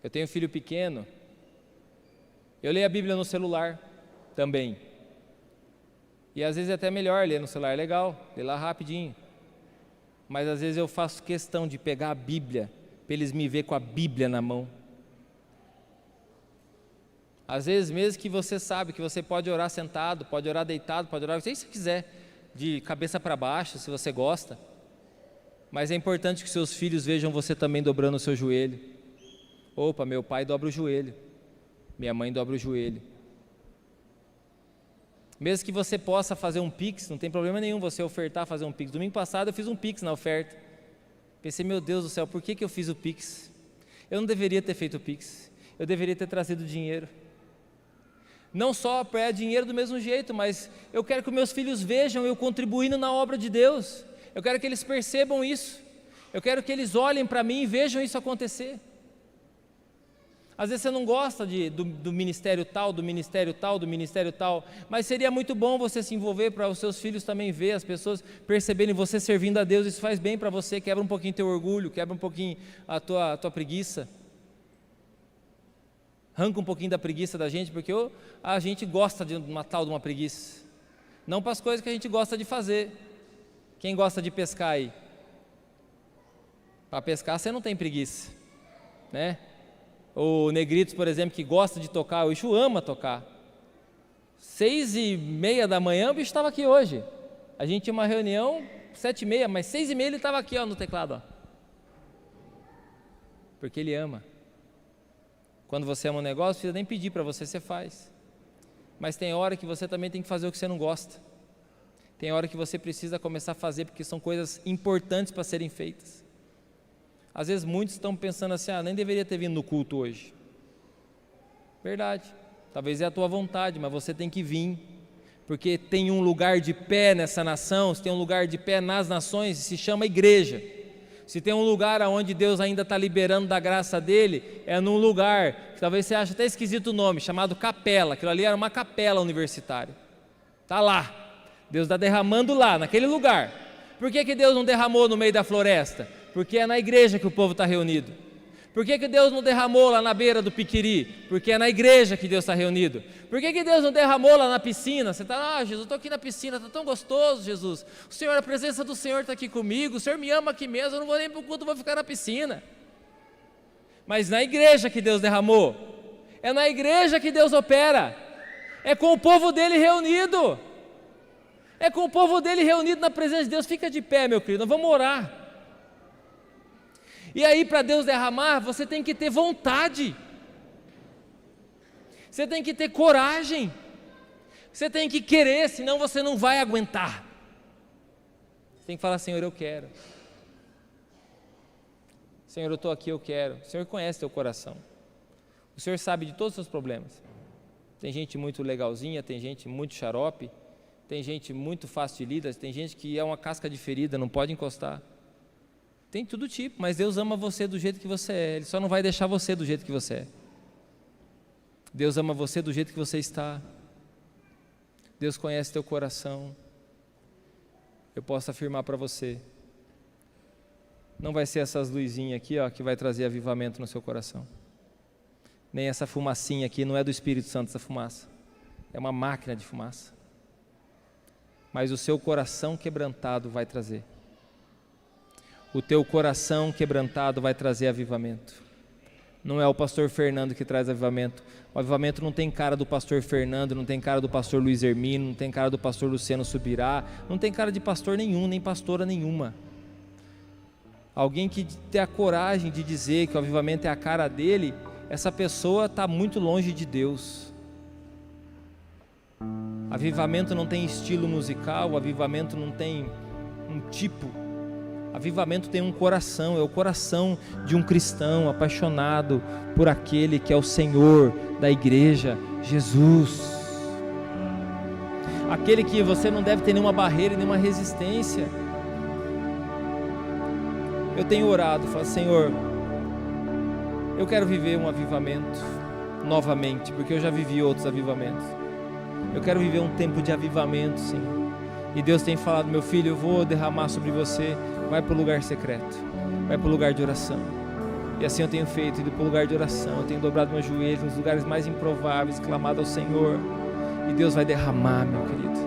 Eu tenho um filho pequeno, eu leio a Bíblia no celular também. E às vezes é até melhor ler no celular, é legal, ler lá rapidinho. Mas às vezes eu faço questão de pegar a Bíblia, para eles me verem com a Bíblia na mão. Às vezes mesmo que você sabe que você pode orar sentado, pode orar deitado, pode orar o que você quiser, de cabeça para baixo, se você gosta. Mas é importante que seus filhos vejam você também dobrando o seu joelho. Opa, meu pai dobra o joelho. minha mãe dobra o joelho. Mesmo que você possa fazer um Pix, não tem problema nenhum você ofertar, fazer um Pix. Domingo passado eu fiz um Pix na oferta. Pensei, meu Deus do céu, por que eu fiz o Pix? Eu não deveria ter feito o Pix. Eu deveria ter trazido dinheiro. Não só para dinheiro do mesmo jeito, mas eu quero que meus filhos vejam eu contribuindo na obra de Deus. Eu quero que eles percebam isso. Eu quero que eles olhem para mim e vejam isso acontecer. Às vezes você não gosta do ministério tal, do ministério tal, do ministério tal, mas seria muito bom você se envolver para os seus filhos também ver, as pessoas perceberem você servindo a Deus. Isso faz bem para você, quebra um pouquinho teu orgulho, quebra um pouquinho a tua preguiça. Arranca um pouquinho da preguiça da gente, porque a gente gosta de uma tal de uma preguiça. Não para as coisas que a gente gosta de fazer. Quem gosta de pescar aí? Para pescar você não tem preguiça, né? O Negritos, por exemplo, que gosta de tocar, o bicho ama tocar. 6h30 da manhã o bicho estava aqui hoje. A gente tinha uma reunião 7h30, mas 6h30 ele estava aqui no teclado. Ó. Porque ele ama. Quando você ama um negócio, não precisa nem pedir para você, você faz. Mas tem hora que você também tem que fazer o que você não gosta. Tem hora que você precisa começar a fazer, porque são coisas importantes para serem feitas. Às vezes muitos estão pensando assim, nem deveria ter vindo no culto hoje. Verdade, talvez é a tua vontade, mas você tem que vir, porque tem um lugar de pé nessa nação, se tem um lugar de pé nas nações, se chama igreja. Se tem um lugar onde Deus ainda está liberando da graça dele, é num lugar, que talvez você ache até esquisito o nome, chamado capela. Aquilo ali era uma capela universitária. Está lá, Deus está derramando lá, naquele lugar. Por que Deus não derramou no meio da floresta? Porque é na igreja que o povo está reunido. Por que Deus não derramou lá na beira do Piquiri? Porque é na igreja que Deus está reunido. Por que Deus não derramou lá na piscina? Você está, Jesus, eu estou aqui na piscina, está tão gostoso, Jesus. O Senhor, a presença do Senhor está aqui comigo, o Senhor me ama aqui mesmo, eu não vou nem para o culto, vou ficar na piscina. Mas na igreja que Deus derramou, é na igreja que Deus opera, é com o povo dele reunido, é com o povo dele reunido na presença de Deus. Fica de pé, meu querido, vamos orar. E aí, para Deus derramar, você tem que ter vontade, você tem que ter coragem, você tem que querer, senão você não vai aguentar. Você tem que falar, Senhor, eu quero. Senhor, eu estou aqui, eu quero. O Senhor conhece teu coração, o Senhor sabe de todos os seus problemas. Tem gente muito legalzinha, tem gente muito xarope, tem gente muito fácil de lidar, tem gente que é uma casca de ferida, não pode encostar. Tem todo tipo, mas Deus ama você do jeito que você é. Ele só não vai deixar você do jeito que você é. Deus ama você do jeito que você está. Deus conhece teu coração. Eu posso afirmar para você, não vai ser essas luzinhas aqui, que vai trazer avivamento no seu coração. Nem essa fumacinha aqui, não é do Espírito Santo essa fumaça. É uma máquina de fumaça. Mas o seu coração quebrantado vai trazer. O teu coração quebrantado vai trazer avivamento. Não é o pastor Fernando que traz avivamento. O avivamento não tem cara do pastor Fernando, não tem cara do pastor Luiz Hermino, não tem cara do pastor Luciano Subirá, não tem cara de pastor nenhum, nem pastora nenhuma. Alguém que tem a coragem de dizer que o avivamento é a cara dele, essa pessoa está muito longe de Deus. Avivamento não tem estilo musical, o avivamento não tem um tipo. Avivamento tem um coração, é o coração de um cristão apaixonado por aquele que é o Senhor da igreja, Jesus. Aquele que você não deve ter nenhuma barreira, nenhuma resistência. Eu tenho orado, falo, Senhor, eu quero viver um avivamento novamente, porque eu já vivi outros avivamentos. Eu quero viver um tempo de avivamento, Senhor. E Deus tem falado, meu filho, eu vou derramar sobre você. Vai para o lugar secreto, vai para o lugar de oração. E assim eu tenho feito, ido para o lugar de oração. Eu tenho dobrado meus joelhos nos lugares mais improváveis, clamado ao Senhor. E Deus vai derramar, meu querido.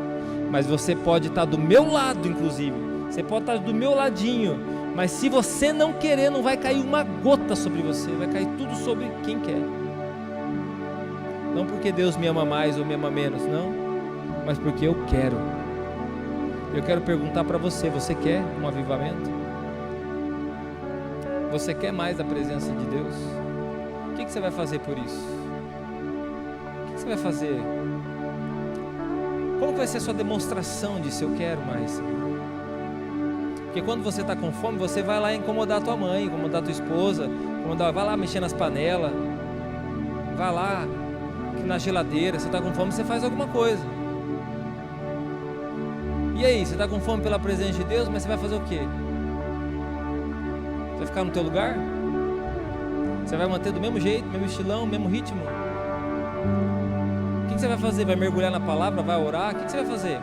Mas você pode estar do meu lado, inclusive. Você pode estar do meu ladinho. Mas se você não querer, não vai cair uma gota sobre você. Vai cair tudo sobre quem quer. Não porque Deus me ama mais ou me ama menos, não. Mas porque eu quero. Eu quero perguntar para você, você quer um avivamento? Você quer mais da presença de Deus? O que você vai fazer por isso? você vai fazer? Como vai ser a sua demonstração de se eu quero mais, Senhor? Porque quando você está com fome, você vai lá incomodar a tua mãe, incomodar a tua esposa, vai lá mexer nas panelas, vai lá na geladeira. Você está com fome, você faz alguma coisa. E aí, você está com fome pela presença de Deus, mas você vai fazer o quê? Você vai ficar no teu lugar? Você vai manter do mesmo jeito, mesmo estilão, mesmo ritmo? O que você vai fazer? Vai mergulhar na palavra? Vai orar? O que você vai fazer?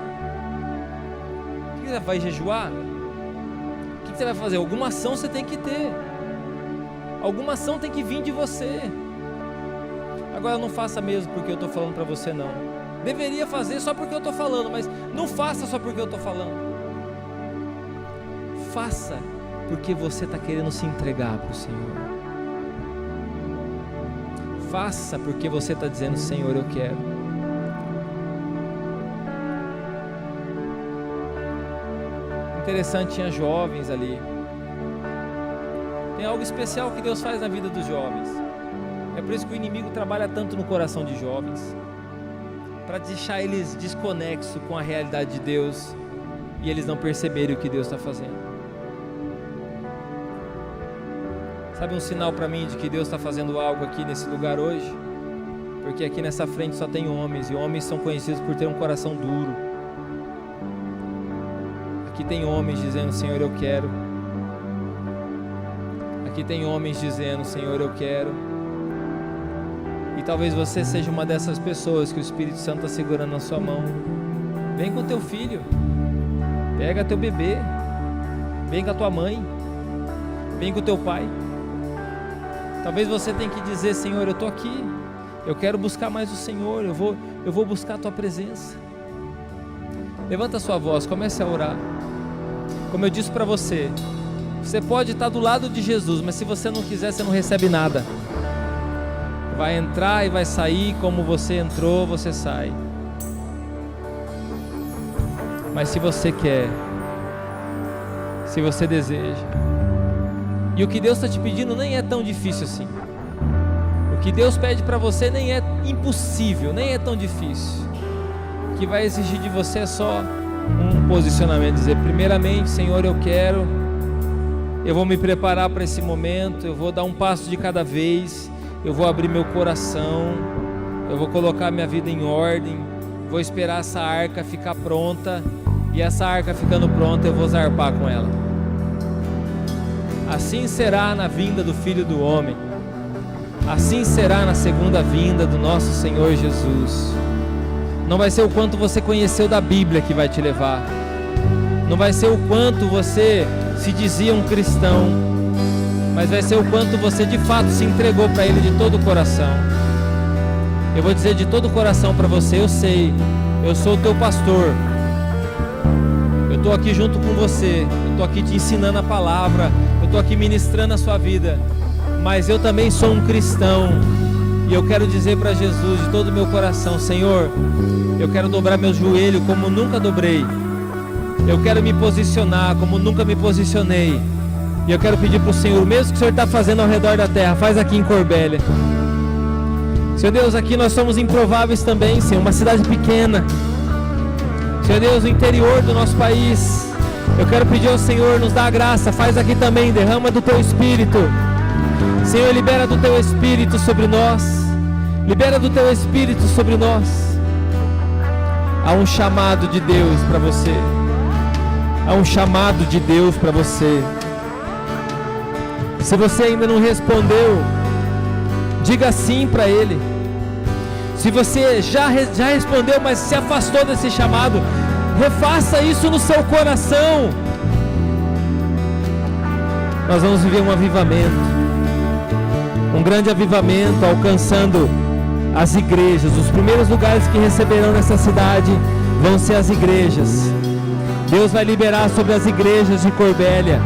O que você vai jejuar? O que você vai fazer? Alguma ação você tem que ter. Alguma ação tem que vir de você. Agora não faça mesmo porque eu estou falando para você, não. Deveria fazer só porque eu estou falando, mas não faça só porque eu estou falando. Faça porque você está querendo se entregar para o Senhor. Faça porque você está dizendo: Senhor, eu quero. Interessante, tinha jovens ali. Tem algo especial que Deus faz na vida dos jovens. É por isso que o inimigo trabalha tanto no coração de jovens, para deixar eles desconexos com a realidade de Deus e eles não perceberem o que Deus está fazendo. Sabe um sinal para mim de que Deus está fazendo algo aqui nesse lugar hoje? Porque aqui nessa frente só tem homens, e homens são conhecidos por ter um coração duro. Aqui tem homens dizendo: Senhor, eu quero. Aqui tem homens dizendo: Senhor, eu quero. E talvez você seja uma dessas pessoas que o Espírito Santo está segurando na sua mão. Vem com teu filho, pega teu bebê, vem com a tua mãe, vem com o teu pai. Talvez você tenha que dizer: Senhor, eu estou aqui, eu quero buscar mais o Senhor, eu vou buscar a tua presença. Levanta a sua voz, comece a orar. Como eu disse para você, você pode estar do lado de Jesus, mas se você não quiser, você não recebe nada. Vai entrar e vai sair como você entrou, você sai. Mas se você quer, se você deseja, e o que Deus está te pedindo nem é tão difícil assim. O que Deus pede para você nem é impossível, nem é tão difícil. O que vai exigir de você é só um posicionamento, dizer: primeiramente, Senhor, eu quero, eu vou me preparar para esse momento, eu vou dar um passo de cada vez, eu vou abrir meu coração, eu vou colocar minha vida em ordem, vou esperar essa arca ficar pronta, e essa arca ficando pronta eu vou zarpar com ela. Assim será na vinda do Filho do Homem, assim será na segunda vinda do nosso Senhor Jesus. Não vai ser o quanto você conheceu da Bíblia que vai te levar, não vai ser o quanto você se dizia um cristão, mas vai ser o quanto você de fato se entregou para Ele de todo o coração. Eu vou dizer de todo o coração para você: eu sei, eu sou o teu pastor, eu estou aqui junto com você, eu estou aqui te ensinando a palavra, eu estou aqui ministrando a sua vida, mas eu também sou um cristão, e eu quero dizer para Jesus de todo o meu coração: Senhor, eu quero dobrar meu joelho como nunca dobrei, eu quero me posicionar como nunca me posicionei, e eu quero pedir para o Senhor, o mesmo que o Senhor está fazendo ao redor da terra, faz aqui em Corbélia. Senhor Deus, aqui nós somos improváveis também, Senhor, uma cidade pequena. Senhor Deus, no interior do nosso país, eu quero pedir ao Senhor, nos dá a graça, faz aqui também, derrama do Teu Espírito. Senhor, libera do Teu Espírito sobre nós, libera do Teu Espírito sobre nós. Há um chamado de Deus para você, há um chamado de Deus para você. Se você ainda não respondeu, diga sim para Ele. Se você já respondeu, mas se afastou desse chamado, refaça isso no seu coração. Nós vamos viver um avivamento, um grande avivamento, alcançando as igrejas. Os primeiros lugares que receberão nessa cidade vão ser as igrejas. Deus vai liberar sobre as igrejas de Corbélia.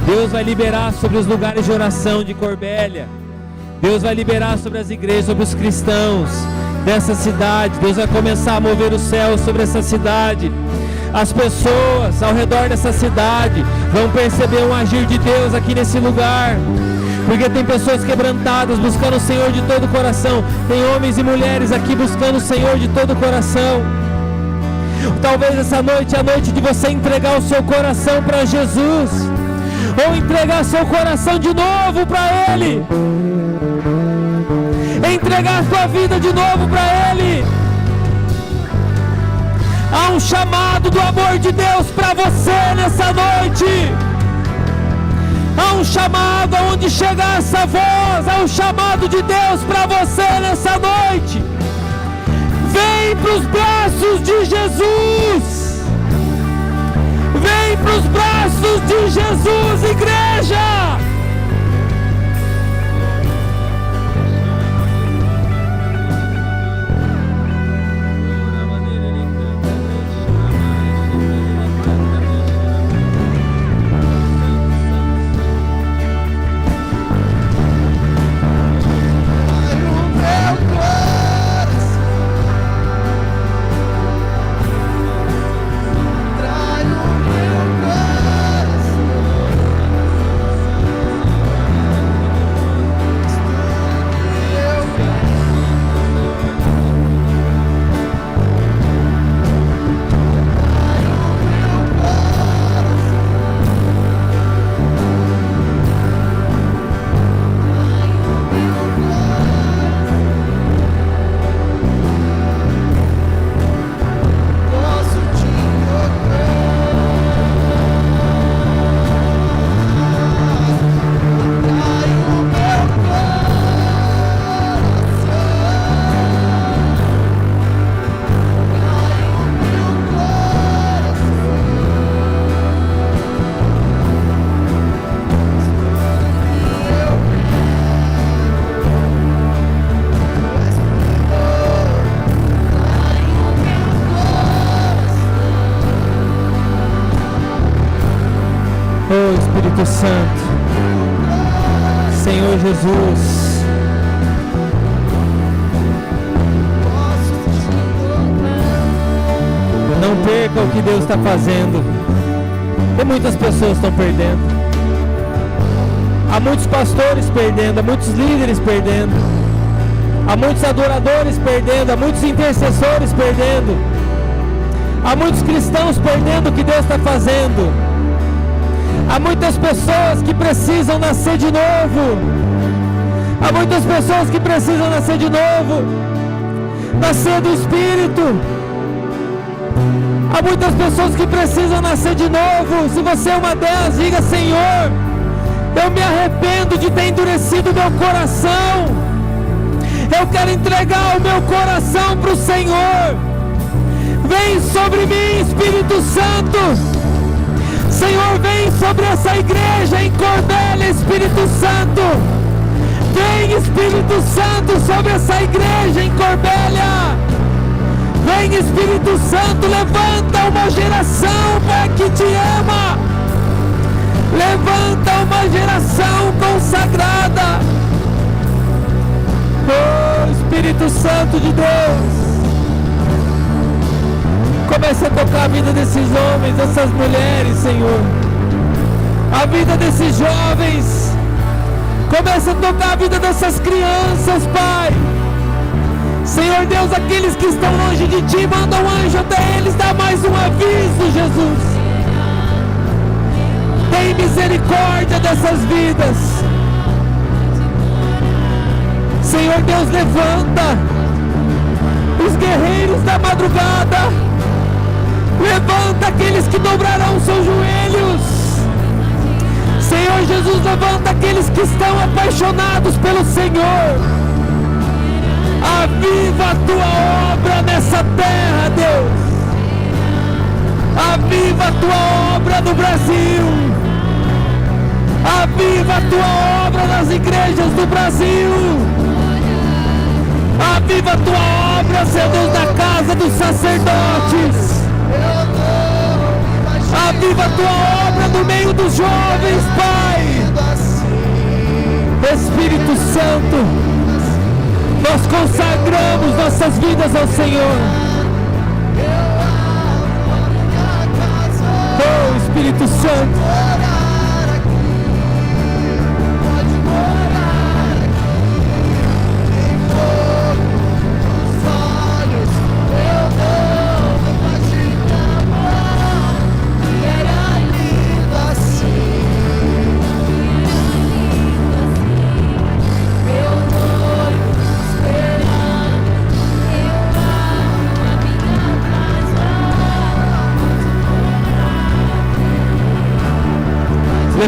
Deus vai liberar sobre os lugares de oração de Corbélia. Deus vai liberar sobre as igrejas, sobre os cristãos dessa cidade. Deus vai começar a mover o céu sobre essa cidade. As pessoas ao redor dessa cidade vão perceber um agir de Deus aqui nesse lugar. porque tem pessoas quebrantadas, buscando o Senhor de todo o coração. Tem homens e mulheres aqui buscando o Senhor de todo o coração. Talvez essa noite é a noite de você entregar o seu coração para Jesus, ou entregar seu coração de novo para Ele, entregar sua vida de novo para Ele. Há um chamado do amor de Deus para você nessa noite. Há um chamado aonde chegar essa voz. Há um chamado de Deus para você nessa noite. Vem para os braços de Jesus. Vem para os braços de Jesus, igreja. Espírito Santo, Senhor Jesus, não perca o que Deus está fazendo. E muitas pessoas estão perdendo, há muitos pastores perdendo, há muitos líderes perdendo, há muitos adoradores perdendo, há muitos intercessores perdendo, há muitos cristãos perdendo o que Deus está fazendo. Há muitas pessoas que precisam nascer de novo. Há muitas pessoas que precisam nascer de novo, nascer do Espírito. Há muitas pessoas que precisam nascer de novo. Se você é uma delas, diga: Senhor, eu me arrependo de ter endurecido meu coração. Eu quero entregar o meu coração para o Senhor. Vem sobre mim, Espírito Santo. Senhor, vem sobre essa igreja em Corbélia, Espírito Santo. Vem, Espírito Santo, sobre essa igreja em Corbélia. Vem, Espírito Santo, levanta uma geração, Pai, que te ama. Levanta uma geração consagrada. Oh, Espírito Santo de Deus, comece a tocar a vida desses homens, dessas mulheres, Senhor. A vida desses jovens. Comece a tocar a vida dessas crianças, Pai. Senhor Deus, aqueles que estão longe de Ti, manda um anjo até eles, dá mais um aviso, Jesus. Tem misericórdia dessas vidas. Senhor Deus, levanta os guerreiros da madrugada. Levanta aqueles que dobrarão seus joelhos. Senhor Jesus, levanta aqueles que estão apaixonados pelo Senhor. Aviva a Tua obra nessa terra, Deus. Aviva a Tua obra no Brasil. Aviva a Tua obra nas igrejas do Brasil. Aviva a Tua obra, Senhor Deus, na casa dos sacerdotes. Aviva a Tua obra no meio dos jovens, Pai. Espírito Santo, nós consagramos nossas vidas ao Senhor. Oh, Espírito Santo,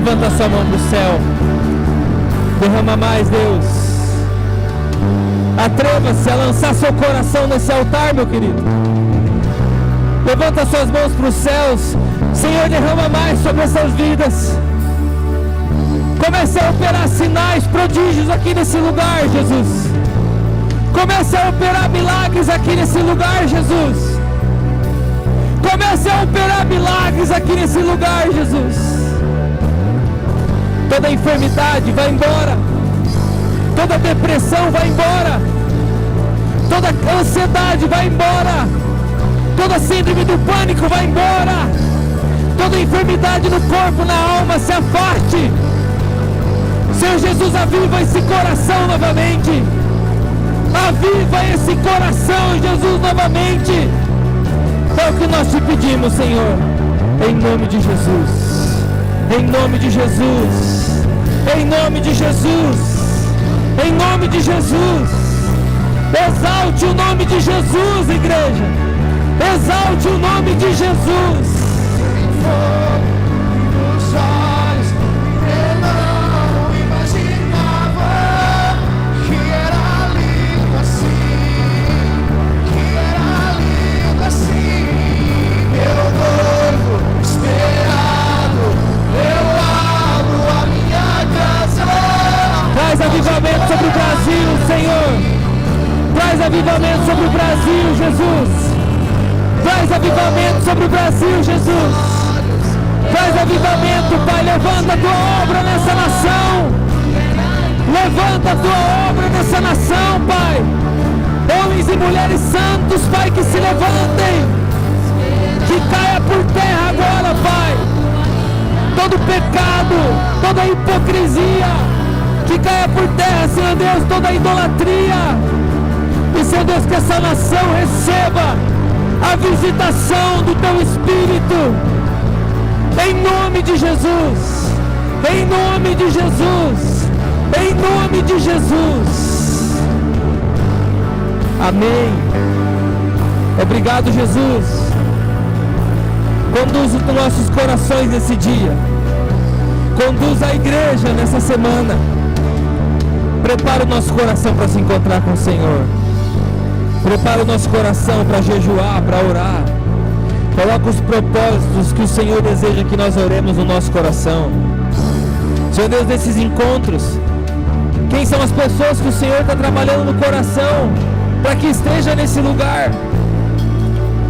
Levanta a sua mão para o céu. Derrama mais, Deus. Atreva-se a lançar seu coração nesse altar, meu querido. Levanta suas mãos para os céus. Senhor, derrama mais sobre essas vidas. Comece a operar sinais, prodígios aqui nesse lugar, Jesus. Comece a operar milagres aqui nesse lugar, Jesus. Comece a operar milagres aqui nesse lugar, Jesus. Toda enfermidade vai embora. Toda depressão vai embora. Toda ansiedade vai embora. Toda síndrome do pânico vai embora. Toda enfermidade no corpo, na alma, se afaste. Senhor Jesus, aviva esse coração novamente. Aviva esse coração, Jesus, novamente. É o que nós te pedimos, Senhor. Em nome de Jesus. Em nome de Jesus. Em nome de Jesus. Em nome de Jesus. Exalte o nome de Jesus, igreja. Exalte o nome de Jesus. Nos olhos, eu não imaginava que era lindo assim, que era lindo assim. Meu noivo esperado, eu abro a minha casa. Traz avivamento sobre o Brasil, Senhor. Traz avivamento sobre o Brasil, Jesus. Traz avivamento sobre o Brasil, Jesus. Traz avivamento, Pai. Levanta a tua obra nessa nação. Levanta a tua obra nessa nação, Pai. Homens e mulheres santos, Pai, que se levantem. Que caia por terra agora, Pai. Todo pecado, toda hipocrisia, que caia por terra, Senhor Deus, toda idolatria. E, Senhor Deus, que essa nação receba a visitação do Teu Espírito. Em nome de Jesus. Em nome de Jesus. Em nome de Jesus. Amém. Obrigado, Jesus. Conduz os nossos corações nesse dia. Conduz a igreja nessa semana. Prepara o nosso coração para se encontrar com o Senhor. Prepara o nosso coração para jejuar, para orar. Coloca os propósitos que o Senhor deseja que nós oremos no nosso coração. Senhor Deus, nesses encontros, quem são as pessoas que o Senhor está trabalhando no coração para que esteja nesse lugar?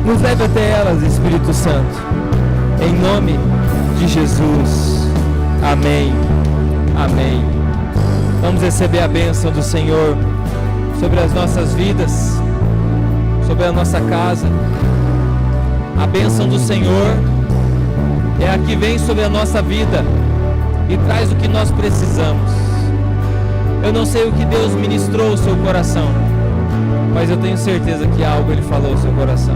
Nos leve até elas, Espírito Santo. Em nome de Jesus. Amém. Amém. Vamos receber a bênção do Senhor sobre as nossas vidas, sobre a nossa casa. A bênção do Senhor é a que vem sobre a nossa vida e traz o que nós precisamos. Eu não sei o que Deus ministrou ao seu coração, mas eu tenho certeza que algo Ele falou ao seu coração.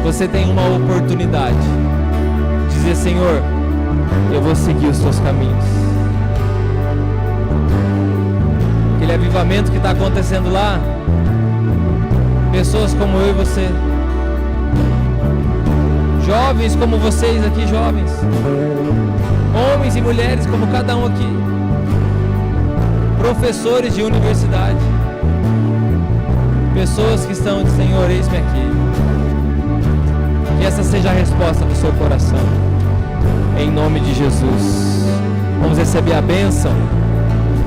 Você tem uma oportunidade de dizer: Senhor, eu vou seguir os teus caminhos. Aquele avivamento que está acontecendo lá, pessoas como eu e você, jovens como vocês aqui, jovens, homens e mulheres como cada um aqui, professores de universidade, pessoas que estão de Senhor, eis-me aqui. Que essa seja a resposta do seu coração, em nome de Jesus. Vamos receber a bênção.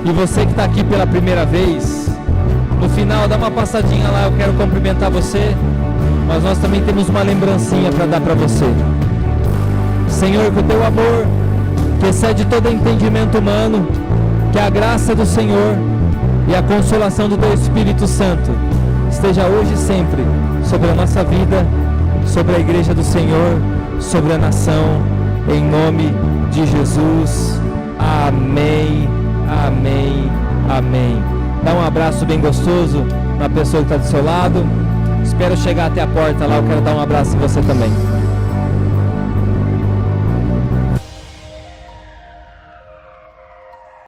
E você que está aqui pela primeira vez, no final dá uma passadinha lá, eu quero cumprimentar você. Mas nós também temos uma lembrancinha para dar para você. Senhor, que o teu amor, que excede todo entendimento humano, que a graça do Senhor e a consolação do teu Espírito Santo esteja hoje e sempre sobre a nossa vida, sobre a igreja do Senhor, sobre a nação, em nome de Jesus. Amém, amém, amém. Dá um abraço bem gostoso na pessoa que está do seu lado. Espero chegar até a porta lá, eu quero dar um abraço em você também.